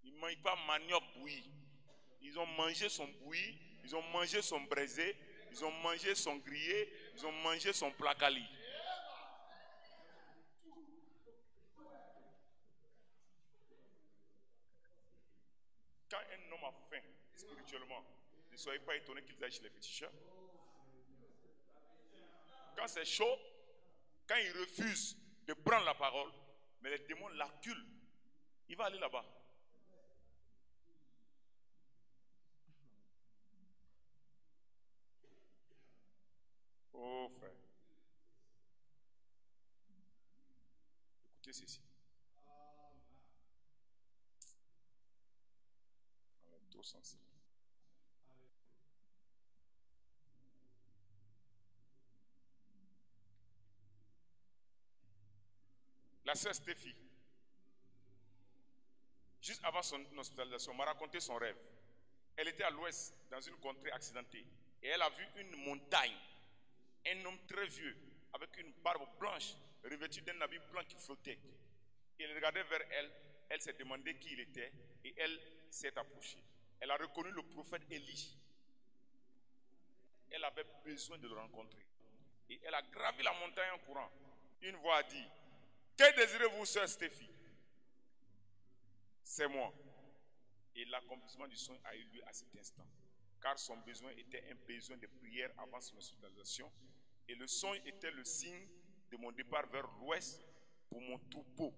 Ils ne mangent pas manioc bouilli. Ils ont mangé son bouilli, ils ont mangé son braisé, ils ont mangé son grillé, ils ont mangé son placali. Quand un homme a faim spirituellement, ne soyez pas étonnés qu'ils aillent chez les féticheurs. Quand c'est chaud, quand il refuse de prendre la parole, mais les démons l'acculent, il va aller là-bas. Oh frère, écoutez Écoutez ceci. On est trop sensible. La sœur Stéphie, juste avant son hospitalisation, m'a raconté son rêve. Elle était à l'ouest, dans une contrée accidentée. Et elle a vu une montagne. Un homme très vieux, avec une barbe blanche, revêtu d'un habit blanc qui flottait. Il regardait vers elle. Elle s'est demandé qui il était. Et elle s'est approchée. Elle a reconnu le prophète Élie. Elle avait besoin de le rencontrer. Et elle a gravi la montagne en courant. Une voix a dit: que désirez-vous, sœur Stéphie? C'est moi. Et l'accomplissement du songe a eu lieu à cet instant. Car son besoin était un besoin de prière avant son hospitalisation. Et le songe était le signe de mon départ vers l'ouest pour mon troupeau.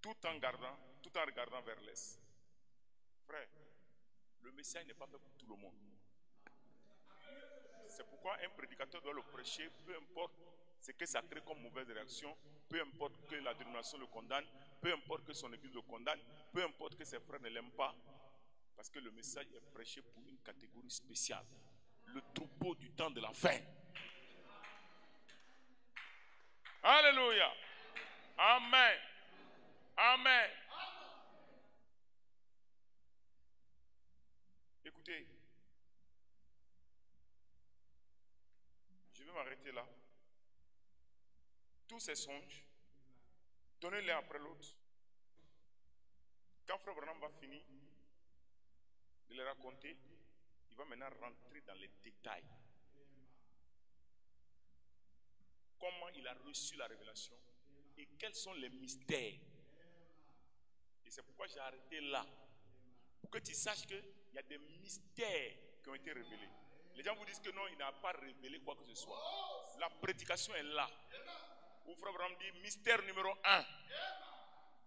Tout en regardant vers l'est. Frère, le message n'est pas fait pour tout le monde. C'est pourquoi un prédicateur doit le prêcher, peu importe ce que ça crée comme mauvaise réaction, peu importe que la dénomination le condamne, peu importe que son église le condamne, peu importe que ses frères ne l'aiment pas, parce que le message est prêché pour une catégorie spéciale. Le troupeau du temps de la fin. Alléluia. Amen. Amen. Écoutez, je vais m'arrêter là. Tous ces songes, donnez-les après l'autre. Quand Frère Branham va finir de les raconter, il va maintenant rentrer dans les détails. Comment il a reçu la révélation et quels sont les mystères. Et c'est pourquoi j'ai arrêté là. Pour que tu saches qu'il y a des mystères qui ont été révélés. Les gens vous disent que non, il n'a pas révélé quoi que ce soit. La prédication est là. Où Frère Branham dit mystère numéro 1,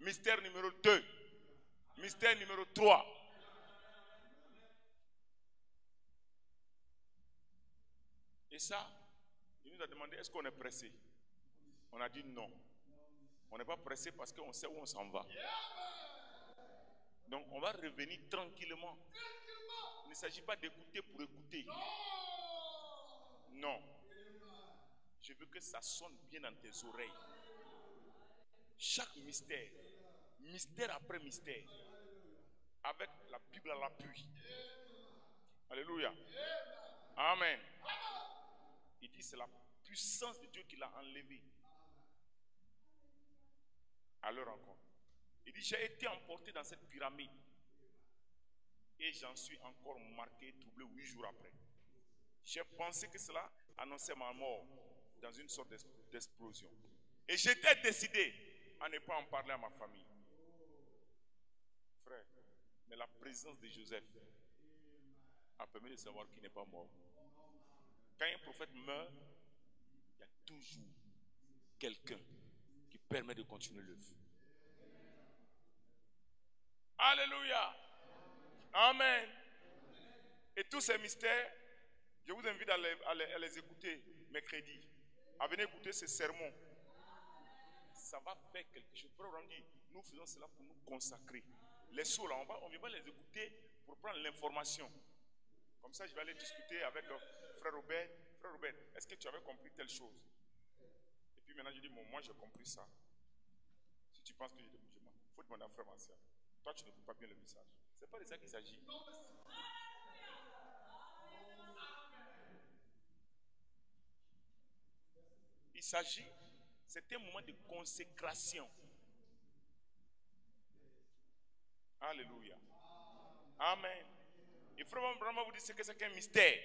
mystère numéro 2, mystère numéro 3. Et ça, il nous a demandé est-ce qu'on est pressé? On a dit non. On n'est pas pressé parce qu'on sait où on s'en va. Donc on va revenir tranquillement. Il ne s'agit pas d'écouter pour écouter. Non. Je veux que ça sonne bien dans tes oreilles. Chaque mystère, mystère après mystère, avec la Bible à l'appui. Alléluia. Amen. Il dit c'est la puissance de Dieu qui l'a enlevé à leur rencontre. Il dit j'ai été emporté dans cette pyramide et j'en suis encore marqué, troublé 8 jours après. J'ai pensé que cela annonçait ma mort dans une sorte d'explosion. Et j'étais décidé à ne pas en parler à ma famille. Frère, mais la présence de Joseph a permis de savoir qu'il n'est pas mort. Quand un prophète meurt, il y a toujours quelqu'un qui permet de continuer l'œuvre. Alléluia. Amen. Et tous ces mystères, je vous invite à les écouter mercredi. À venir écouter ces sermons. Ça va faire quelque chose. Nous faisons cela pour nous consacrer. Les sourds, là, on ne vient pas les écouter pour prendre l'information. Comme ça, je vais aller discuter avec Frère Robert. Frère Robert, est-ce que tu avais compris telle chose? Et puis maintenant, je dis, bon, moi, j'ai compris ça. Si tu penses que il faut demander à Frère Martial. Toi, tu ne comprends pas bien le message. Ce n'est pas de ça qu'il s'agit. Il s'agit, c'est un moment de consécration. Alléluia. Amen. Et Frère Branham vous dit que c'est qu'un mystère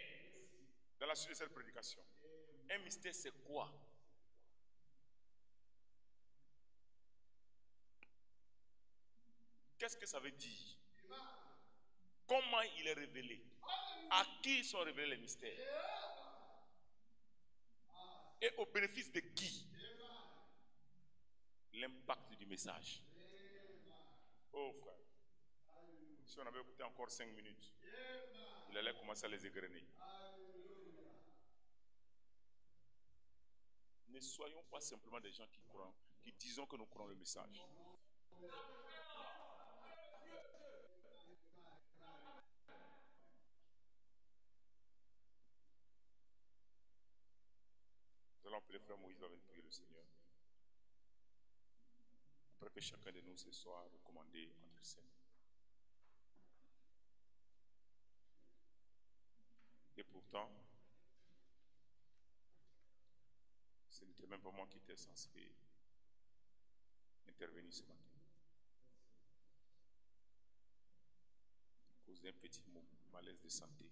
dans la suite de cette prédication. Un mystère, c'est quoi? Qu'est-ce que ça veut dire? Comment il est révélé? À qui sont révélés les mystères? Et au bénéfice de qui? L'impact du message. Oh frère, si on avait écouté encore 5 minutes, il allait commencer à les égrener. Ne soyons pas simplement des gens qui croient. qui disons que nous croyons le message. Nous allons appeler frère Moïse, va venir prier le Seigneur. Après que chacun de nous ce soir recommandé entre ses mains. Et pourtant, ce n'était même pas moi qui étais censé intervenir ce matin. À cause d'un petit malaise de santé.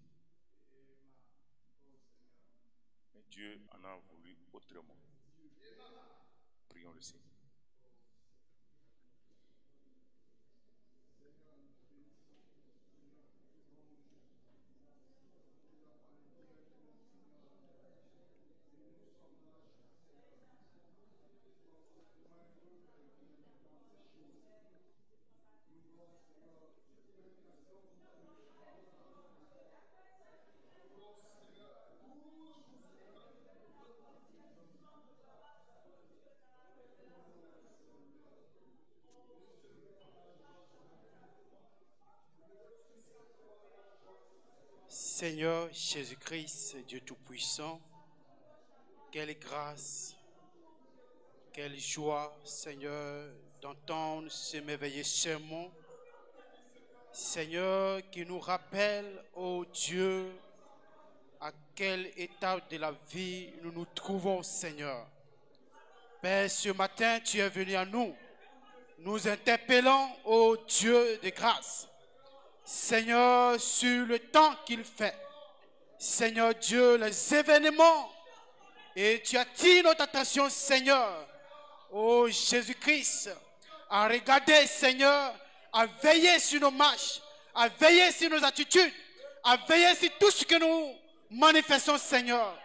Mais Dieu en a voulu autrement. Prions le Seigneur. Seigneur Jésus-Christ, Dieu Tout-Puissant, quelle grâce, quelle joie, Seigneur, d'entendre ce merveilleux sermon. Seigneur, qui nous rappelle, ô Dieu, à quelle étape de la vie nous nous trouvons, Seigneur. Père, ce matin, tu es venu à nous. Nous interpellons, ô Dieu de grâce, Seigneur, sur le temps qu'il fait. Seigneur Dieu, les événements. Et tu attires notre attention, Seigneur, ô Jésus-Christ, à regarder, Seigneur, à veiller sur nos marches, à veiller sur nos attitudes, à veiller sur tout ce que nous manifestons, Seigneur.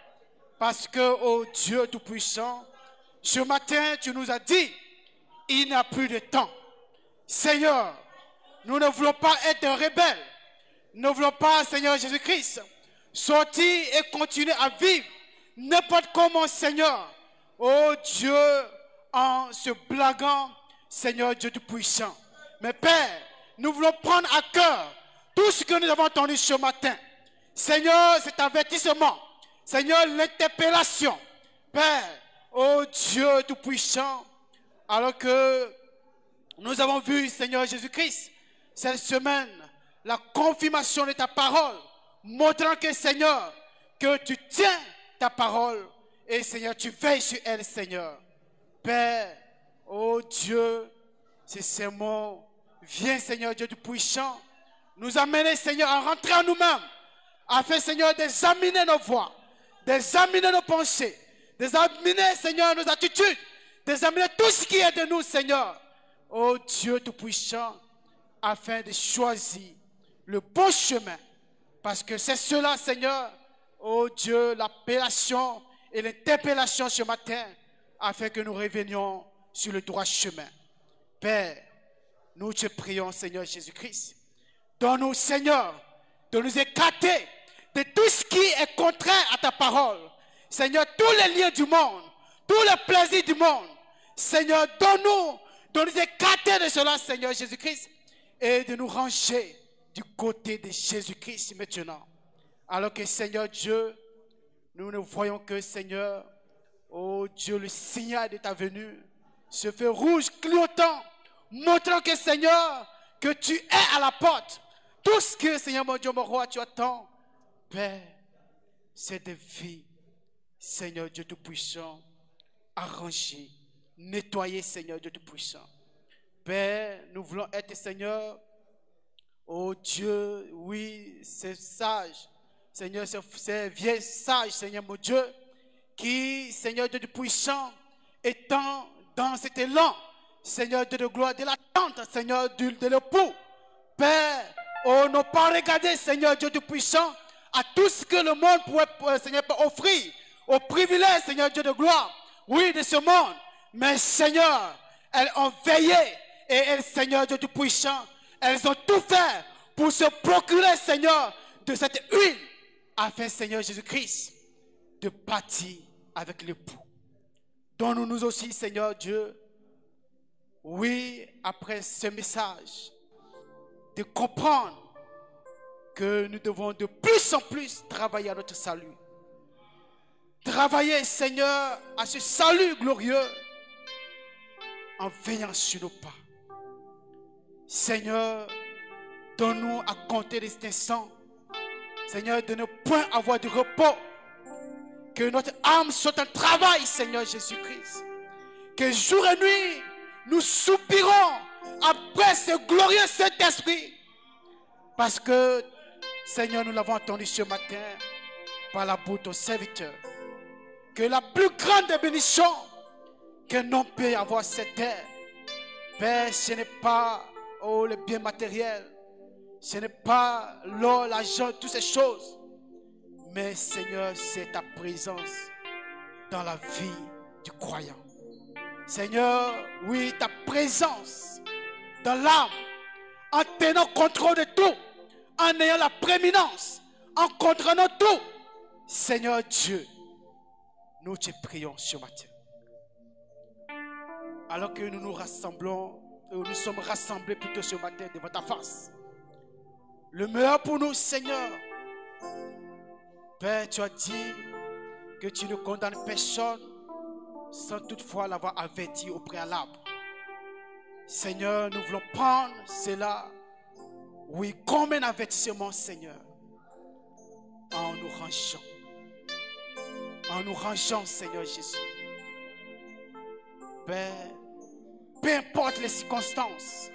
Parce que, ô Dieu Tout-Puissant, ce matin, tu nous as dit, il n'y a plus de temps. Seigneur, nous ne voulons pas être rebelles. Nous ne voulons pas, Seigneur Jésus-Christ, sortir et continuer à vivre n'importe comment, Seigneur. Oh Dieu, en se blaguant, Seigneur Dieu Tout-Puissant. Mais Père, nous voulons prendre à cœur tout ce que nous avons entendu ce matin. Seigneur, cet avertissement. Seigneur, l'interpellation. Père, oh Dieu Tout-Puissant, alors que nous avons vu, Seigneur Jésus-Christ, cette semaine, la confirmation de ta parole, montrant que, Seigneur, que tu tiens ta parole et, Seigneur, tu veilles sur elle, Seigneur. Père, oh Dieu, ces sermons, viens, Seigneur Dieu Tout-Puissant, nous amener, Seigneur, à rentrer en nous-mêmes, afin, Seigneur, d'examiner nos voies, d'examiner nos pensées, d'examiner, Seigneur, nos attitudes, d'examiner tout ce qui est de nous, Seigneur. Oh Dieu Tout-Puissant, afin de choisir le bon chemin. Parce que c'est cela, Seigneur, oh Dieu, l'appellation et l'interpellation ce matin, afin que nous revenions sur le droit chemin. Père, nous te prions, Seigneur Jésus-Christ. Donne-nous, Seigneur, de nous écarter de tout ce qui est contraire à ta parole. Seigneur, tous les liens du monde, tous les plaisirs du monde. Seigneur, donne-nous de nous écarter de cela, Seigneur Jésus-Christ, et de nous ranger du côté de Jésus-Christ maintenant. Alors que, Seigneur Dieu, nous ne voyons que, Seigneur, oh Dieu, le signal de ta venue, ce feu rouge clignotant, montrant que, Seigneur, que tu es à la porte. Tout ce que, Seigneur mon Dieu, mon roi, tu attends, Père, c'est des vies, Seigneur Dieu Tout-Puissant, arrangées, nettoyées, Seigneur Dieu Tout-Puissant. Père, nous voulons être, Seigneur, oh Dieu, oui, c'est sage, Seigneur, c'est vieux sage, Seigneur mon Dieu, qui, Seigneur Dieu Tout-Puissant, étant dans cet élan, Seigneur Dieu de gloire, de l'attente, Seigneur de l'époux, Père, oh, ne pas regarder, Seigneur Dieu Tout-Puissant, à tout ce que le monde pourrait, Seigneur, offrir, au privilège, Seigneur Dieu de gloire, oui, de ce monde, mais Seigneur, elles ont veillé, et elles, Seigneur Dieu Tout-Puissant, elles ont tout fait pour se procurer, Seigneur, de cette huile, afin, Seigneur Jésus-Christ, de partir avec l'époux. Donne-nous aussi, Seigneur Dieu, oui, après ce message, de comprendre que nous devons de plus en plus travailler à notre salut. Travailler, Seigneur, à ce salut glorieux en veillant sur nos pas. Seigneur, donne-nous à compter les instants. Seigneur, de ne point avoir de repos. Que notre âme soit en travail, Seigneur Jésus-Christ. Que jour et nuit, nous soupirons après ce glorieux Saint-Esprit. Parce que, Seigneur, nous l'avons entendu ce matin par la bouche de ton serviteur. Que la plus grande bénédiction que l'on peut avoir cette terre, Père, ce n'est pas le bien matériel, ce n'est pas l'or, l'argent, toutes ces choses. Mais Seigneur, c'est ta présence dans la vie du croyant. Seigneur, oui, ta présence dans l'âme, en tenant contrôle de tout, en ayant la prééminence, en contrôlant tout. Seigneur Dieu, nous te prions ce matin. Alors que nous nous rassemblons, nous sommes rassemblés plutôt ce matin devant ta face. Le meilleur pour nous, Seigneur. Père, tu as dit que tu ne condamnes personne sans toutefois l'avoir averti au préalable. Seigneur, nous voulons prendre cela, oui, comme un avertissement, Seigneur, en nous rangeant. En nous rangeant, Seigneur Jésus. Père, peu importe les circonstances,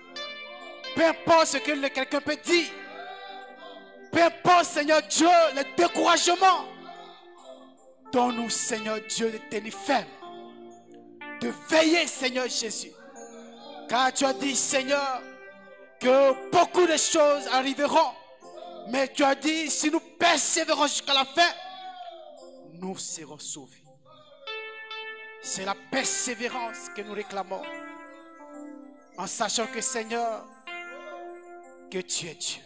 peu importe ce que quelqu'un peut dire, peu importe, Seigneur Dieu, le découragement, donne-nous, Seigneur Dieu, de tenir ferme, de veiller, Seigneur Jésus. Car tu as dit, Seigneur, que beaucoup de choses arriveront, mais tu as dit, si nous persévérons jusqu'à la fin, nous serons sauvés. C'est la persévérance que nous réclamons, en sachant que, Seigneur, que tu es Dieu.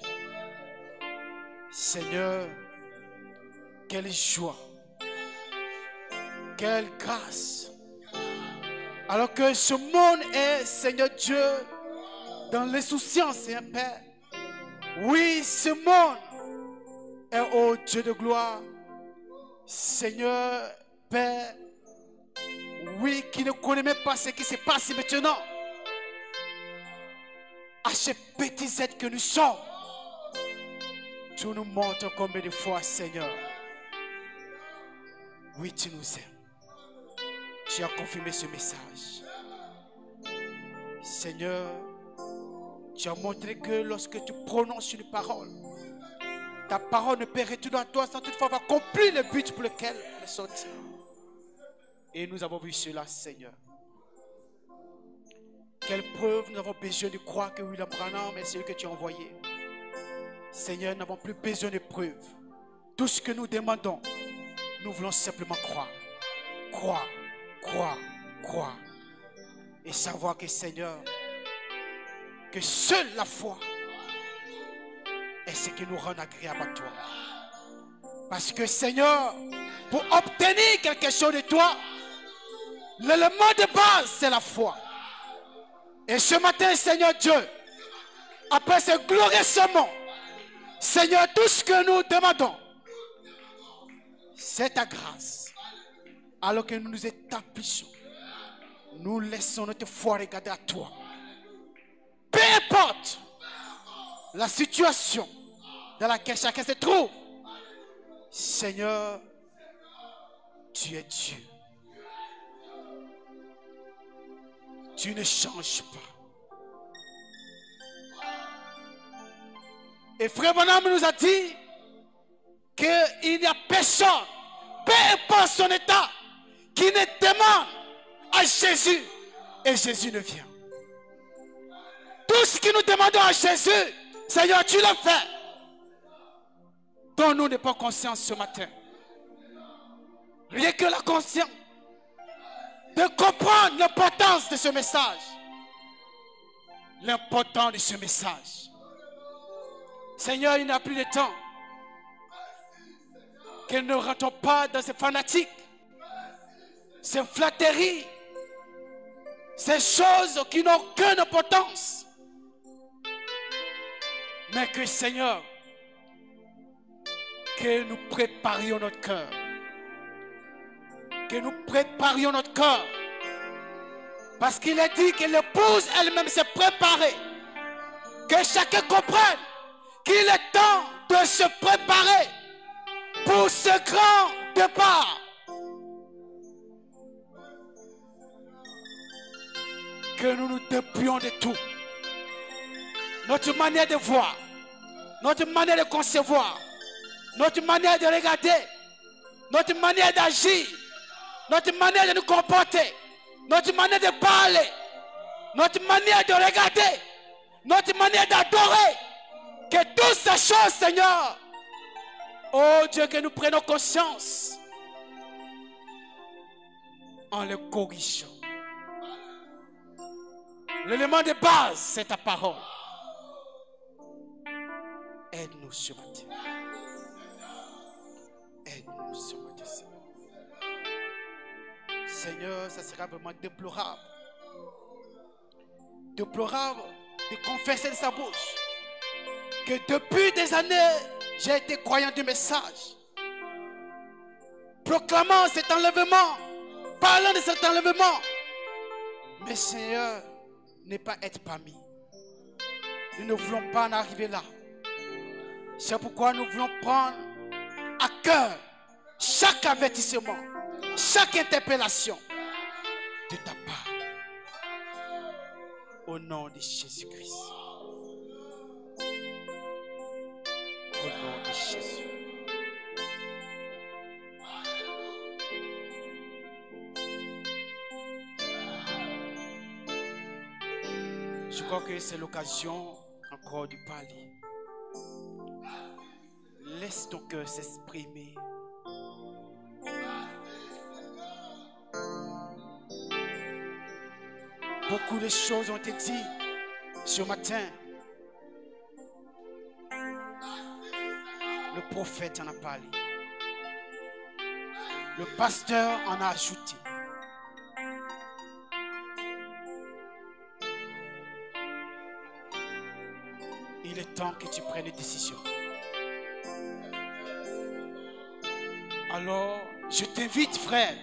Seigneur, quelle joie, quelle grâce. Alors que ce monde est, Seigneur Dieu, dans l'insouciance, Seigneur Père. Oui, ce monde est, ô Dieu de gloire, Seigneur Père, oui, qui ne connaît même pas ce qui se passe maintenant. À ce petit être que nous sommes, tu nous montres combien de fois, Seigneur, oui, tu nous aimes. Tu as confirmé ce message. Seigneur, tu as montré que lorsque tu prononces une parole, ta parole ne peut retourner à toi sans toutefois avoir accompli le but pour lequel elle est sortie. Et nous avons vu cela, Seigneur. Quelle preuve nous avons besoin de croire que William Branham est celui que tu as envoyé. Seigneur, nous n'avons plus besoin de preuves. Tout ce que nous demandons, nous voulons simplement croire. Croire, croire, croire. Et savoir que, Seigneur, que seule la foi est ce qui nous rend agréable à toi. Parce que, Seigneur, pour obtenir quelque chose de toi, l'élément de base, c'est la foi. Et ce matin, Seigneur Dieu, après ce glorieux sermon, Seigneur, tout ce que nous demandons, c'est ta grâce. Alors que nous nous établissons, nous laissons notre foi regarder à toi. Peu importe la situation dans laquelle chacun se trouve, Seigneur, tu es Dieu. Tu ne changes pas. Et Frère Branham nous a dit qu'il n'y a personne, peu importe son état, qui ne demande à Jésus et Jésus ne vient. Tout ce que nous demandons à Jésus, Seigneur, tu l'as fait. Donne-nous de pas conscience ce matin. Rien que la conscience de comprendre l'importance de ce message. L'importance de ce message. Seigneur, il n'y a plus de temps. Que nous ne rentrons pas dans ces fanatiques, ces flatteries, ces choses qui n'ont aucune importance. Mais que Seigneur, que nous préparions notre cœur. Que nous préparions notre cœur. Parce qu'il est dit que l'épouse elle-même s'est préparée. Que chacun comprenne qu'il est temps de se préparer pour ce grand départ. Que nous nous déplions de tout. Notre manière de voir, notre manière de concevoir, notre manière de regarder, notre manière d'agir, notre manière de nous comporter, notre manière de parler, notre manière de regarder, notre manière d'adorer. Que toutes ces choses, Seigneur, oh Dieu, que nous prenons conscience en les corrigeant. L'élément de base, c'est ta parole. Aide-nous ce matin. Aide-nous ce matin, Seigneur. Seigneur, ça sera vraiment déplorable. Déplorable de confesser de sa bouche que depuis des années, j'ai été croyant du message. Proclamant cet enlèvement, parlant de cet enlèvement. Mais Seigneur, ne pas être parmi. Nous ne voulons pas en arriver là. C'est pourquoi nous voulons prendre à cœur chaque avertissement, chaque interpellation de ta part. Au nom de Jésus-Christ. Au nom de Jésus. Je crois que c'est l'occasion encore de parler. Laisse ton cœur s'exprimer. Beaucoup de choses ont été dites ce matin. Le prophète en a parlé. Le pasteur en a ajouté. Il est temps que tu prennes une décision. Alors, je t'invite, frère,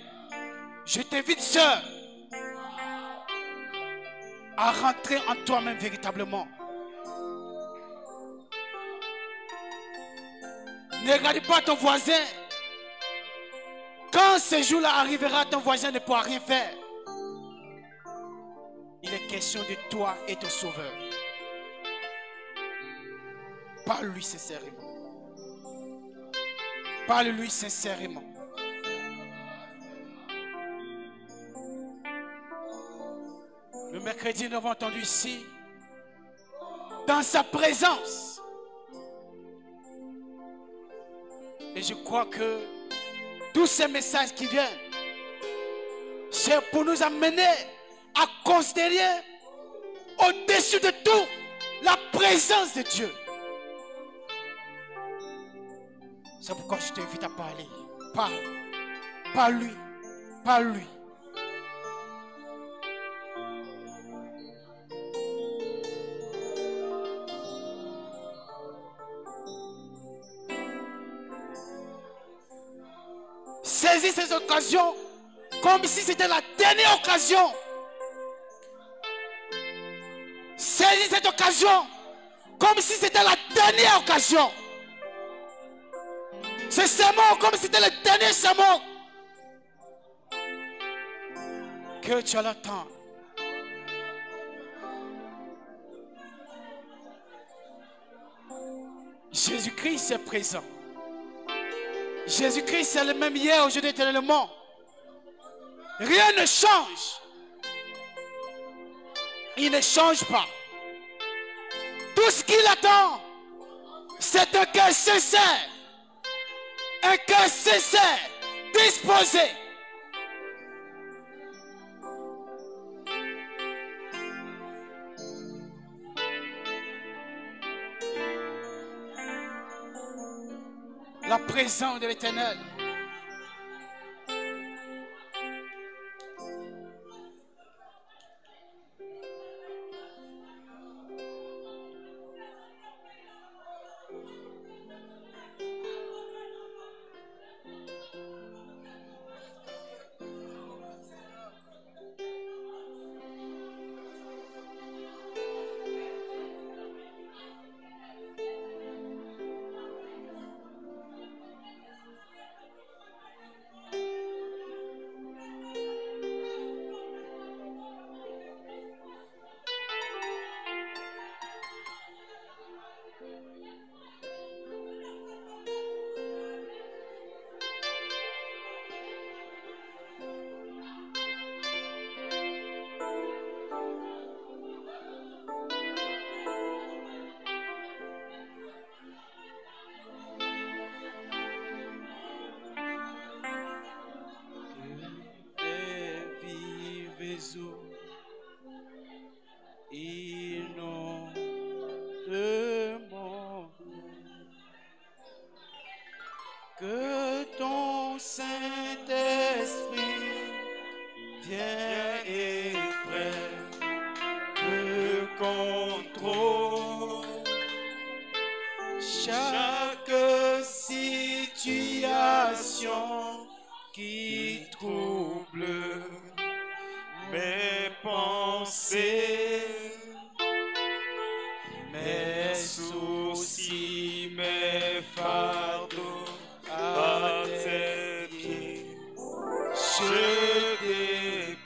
je t'invite, sœur, à rentrer en toi-même véritablement. Ne regarde pas ton voisin. Quand ce jour-là arrivera, ton voisin ne pourra rien faire. Il est question de toi et ton sauveur. Parle-lui sincèrement. Parle-lui sincèrement. Le mercredi, nous avons entendu ici, dans sa présence. Et je crois que tous ces messages qui viennent, c'est pour nous amener à considérer au-dessus de tout la présence de Dieu. C'est pourquoi je t'invite à parler. Parle. Parle-lui. Parle-lui. Saisis ces occasions comme si c'était la dernière occasion. Saisis cette occasion comme si c'était la dernière occasion. Ce sermon comme si c'était le dernier sermon que tu allais attendre. Jésus-Christ est présent. Jésus-Christ est le même hier, aujourd'hui, éternellement. Rien ne change. Il ne change pas. Tout ce qu'il attend, c'est un cœur sincère. Un cœur sincère, disposé. La présence de l'Éternel. que ton Saint-Esprit vienne et prenne le contrôle. Chaque situation qui trouble mes pensées, mes soucis, mes fardeaux à tes pieds, je dépose.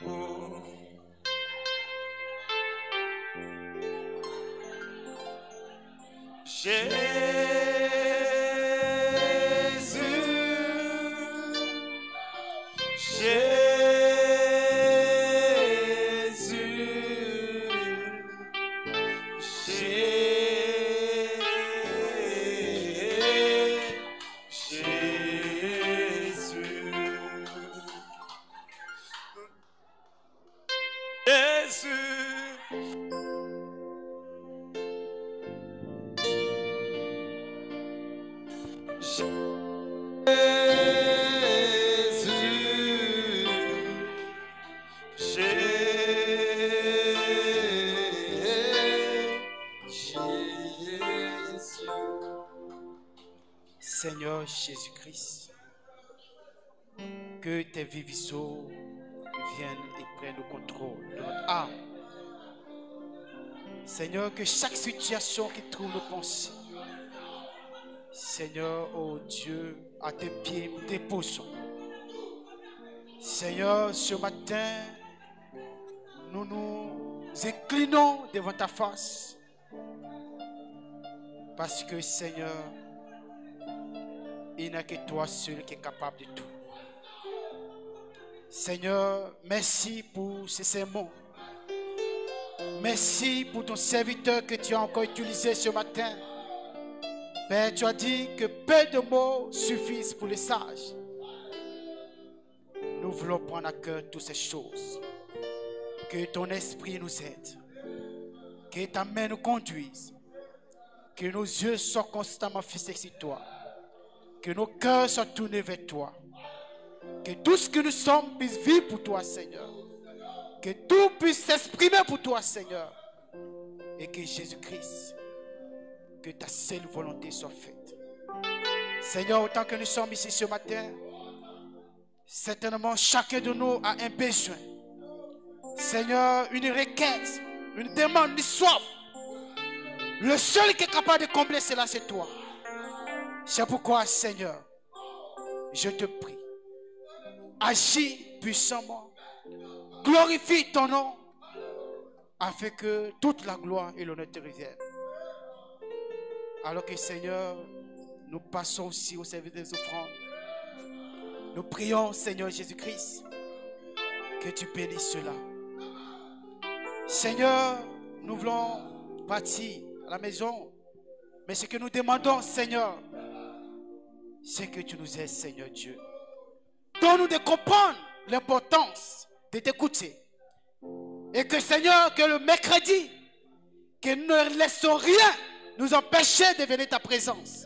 Seigneur Jésus-Christ, que tes vivisseaux viennent et prennent le contrôle de notre âme. Seigneur, que chaque situation qui trouve nos pensées, Seigneur, oh Dieu, à tes pieds nous déposons. Seigneur, ce matin, nous nous inclinons devant ta face. Parce que, Seigneur, il n'y a que toi seul qui est capable de tout. Seigneur, merci pour ces sermons. Merci pour ton serviteur que tu as encore utilisé ce matin. Père, tu as dit que peu de mots suffisent pour les sages. Nous voulons prendre à cœur toutes ces choses. Que ton esprit nous aide. Que ta main nous conduise. Que nos yeux soient constamment fixés sur toi. Que nos cœurs soient tournés vers toi. Que tout ce que nous sommes puisse vivre pour toi, Seigneur. Que tout puisse s'exprimer pour toi, Seigneur. Et que Jésus-Christ, que ta seule volonté soit faite. Seigneur, autant que nous sommes ici ce matin, certainement chacun de nous a un besoin. Seigneur, une requête, une demande, une soif. Le seul qui est capable de combler cela, c'est toi. C'est pourquoi, Seigneur, je te prie, agis puissamment, glorifie ton nom, afin que toute la gloire et l'honneur te reviennent. Alors que, Seigneur, nous passons aussi au service des offrandes. Nous prions, Seigneur Jésus-Christ, que tu bénisses cela. Seigneur, nous voulons partir à la maison, mais ce que nous demandons, Seigneur, c'est que tu nous aides, Seigneur Dieu. Donne-nous de comprendre l'importance de t'écouter. Et que, Seigneur, que le mercredi, que nous ne laissons rien nous empêcher de venir à ta présence.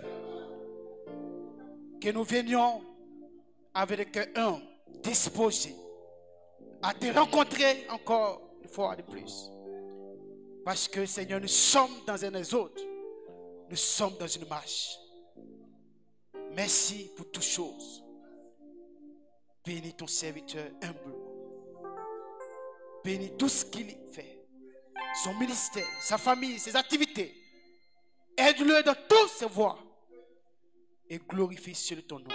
Que nous venions avec le cœur humble, disposés à te rencontrer encore une fois de plus. Parce que, Seigneur, nous sommes dans un des autres. Nous sommes dans une marche. Merci pour toutes choses. Bénis ton serviteur humblement. Bénis tout ce qu'il fait. Son ministère, sa famille, ses activités. Aide-le dans toutes ses voies. Et glorifie sur ton nom.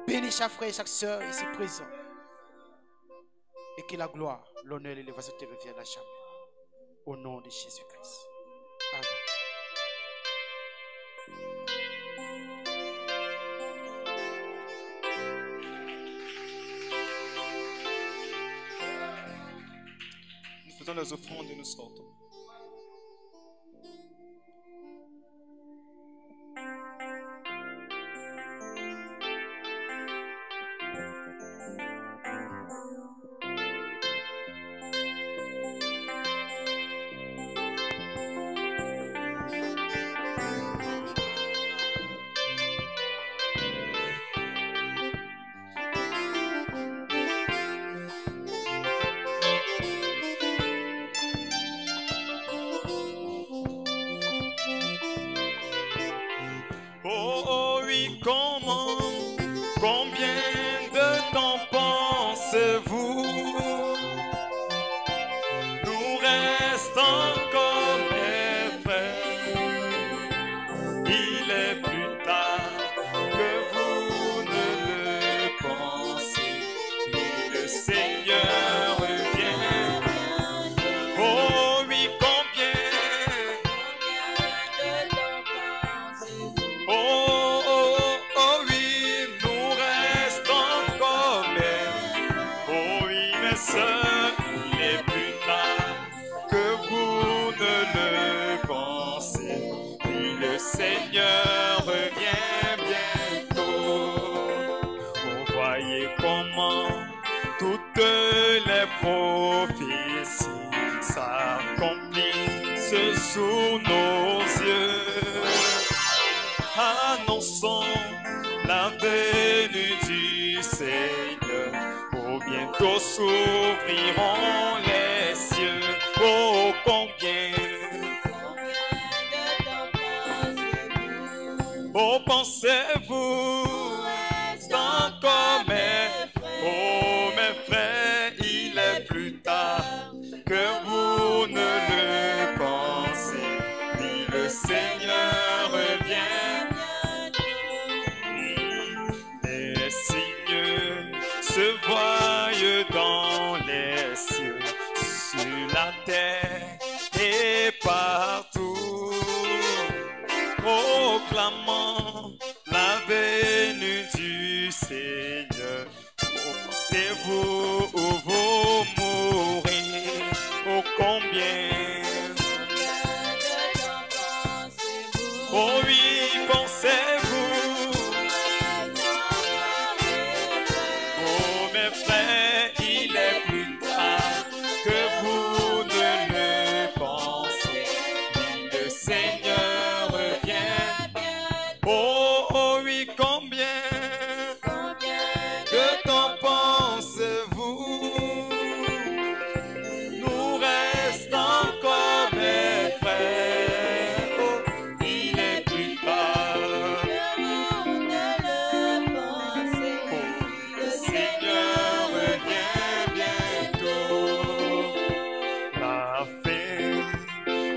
Bénis chaque frère et chaque soeur ici présent. Et que la gloire, l'honneur et l'élévation te reviennent à jamais. Au nom de Jésus-Christ. Amen. Nous faisons les offrandes et nous sortons. Combien de temps pensez-vous nous reste encore, mes frères? Il est plus tard que vous ne le pensez. Et le Seigneur revient. Oh oui, combien de temps pensez-vous? Oh oui, nous reste encore, mais oh oui, mes sœurs, il est plus tard que vous ne le pensez. Puis le Seigneur revient bientôt. Vous voyez comment toutes les prophéties s'accomplissent sous nos yeux. Annonçons la venue du Seigneur. Oh, bientôt s'ouvriront les cieux. Oh, combien oh, pensez-vous encore, mes oh, mes frères, il est plus tard que vous ne le pensez. Puis le Seigneur revient. Les signes se voient dans les cieux, sur la terre et partout, proclamant la venue du Seigneur. Portez-vous ou vous mourrez. Oh, combien oh oui, pensez-vous? Oh, mes frères, il est plus tard que vous ne le pensez. Le Seigneur revient. Oh, oh oui, combien de temps pensez-vous nous reste encore, mes frères? Oh, il est plus tard. Le Seigneur revient bientôt. La fin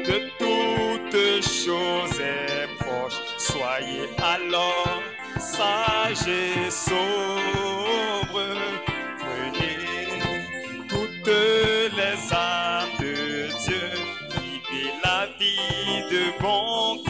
de toutes choses est proche. Soyez alors sages et sobres. Prenez toutes les âmes de Dieu. Vivez la vie de bon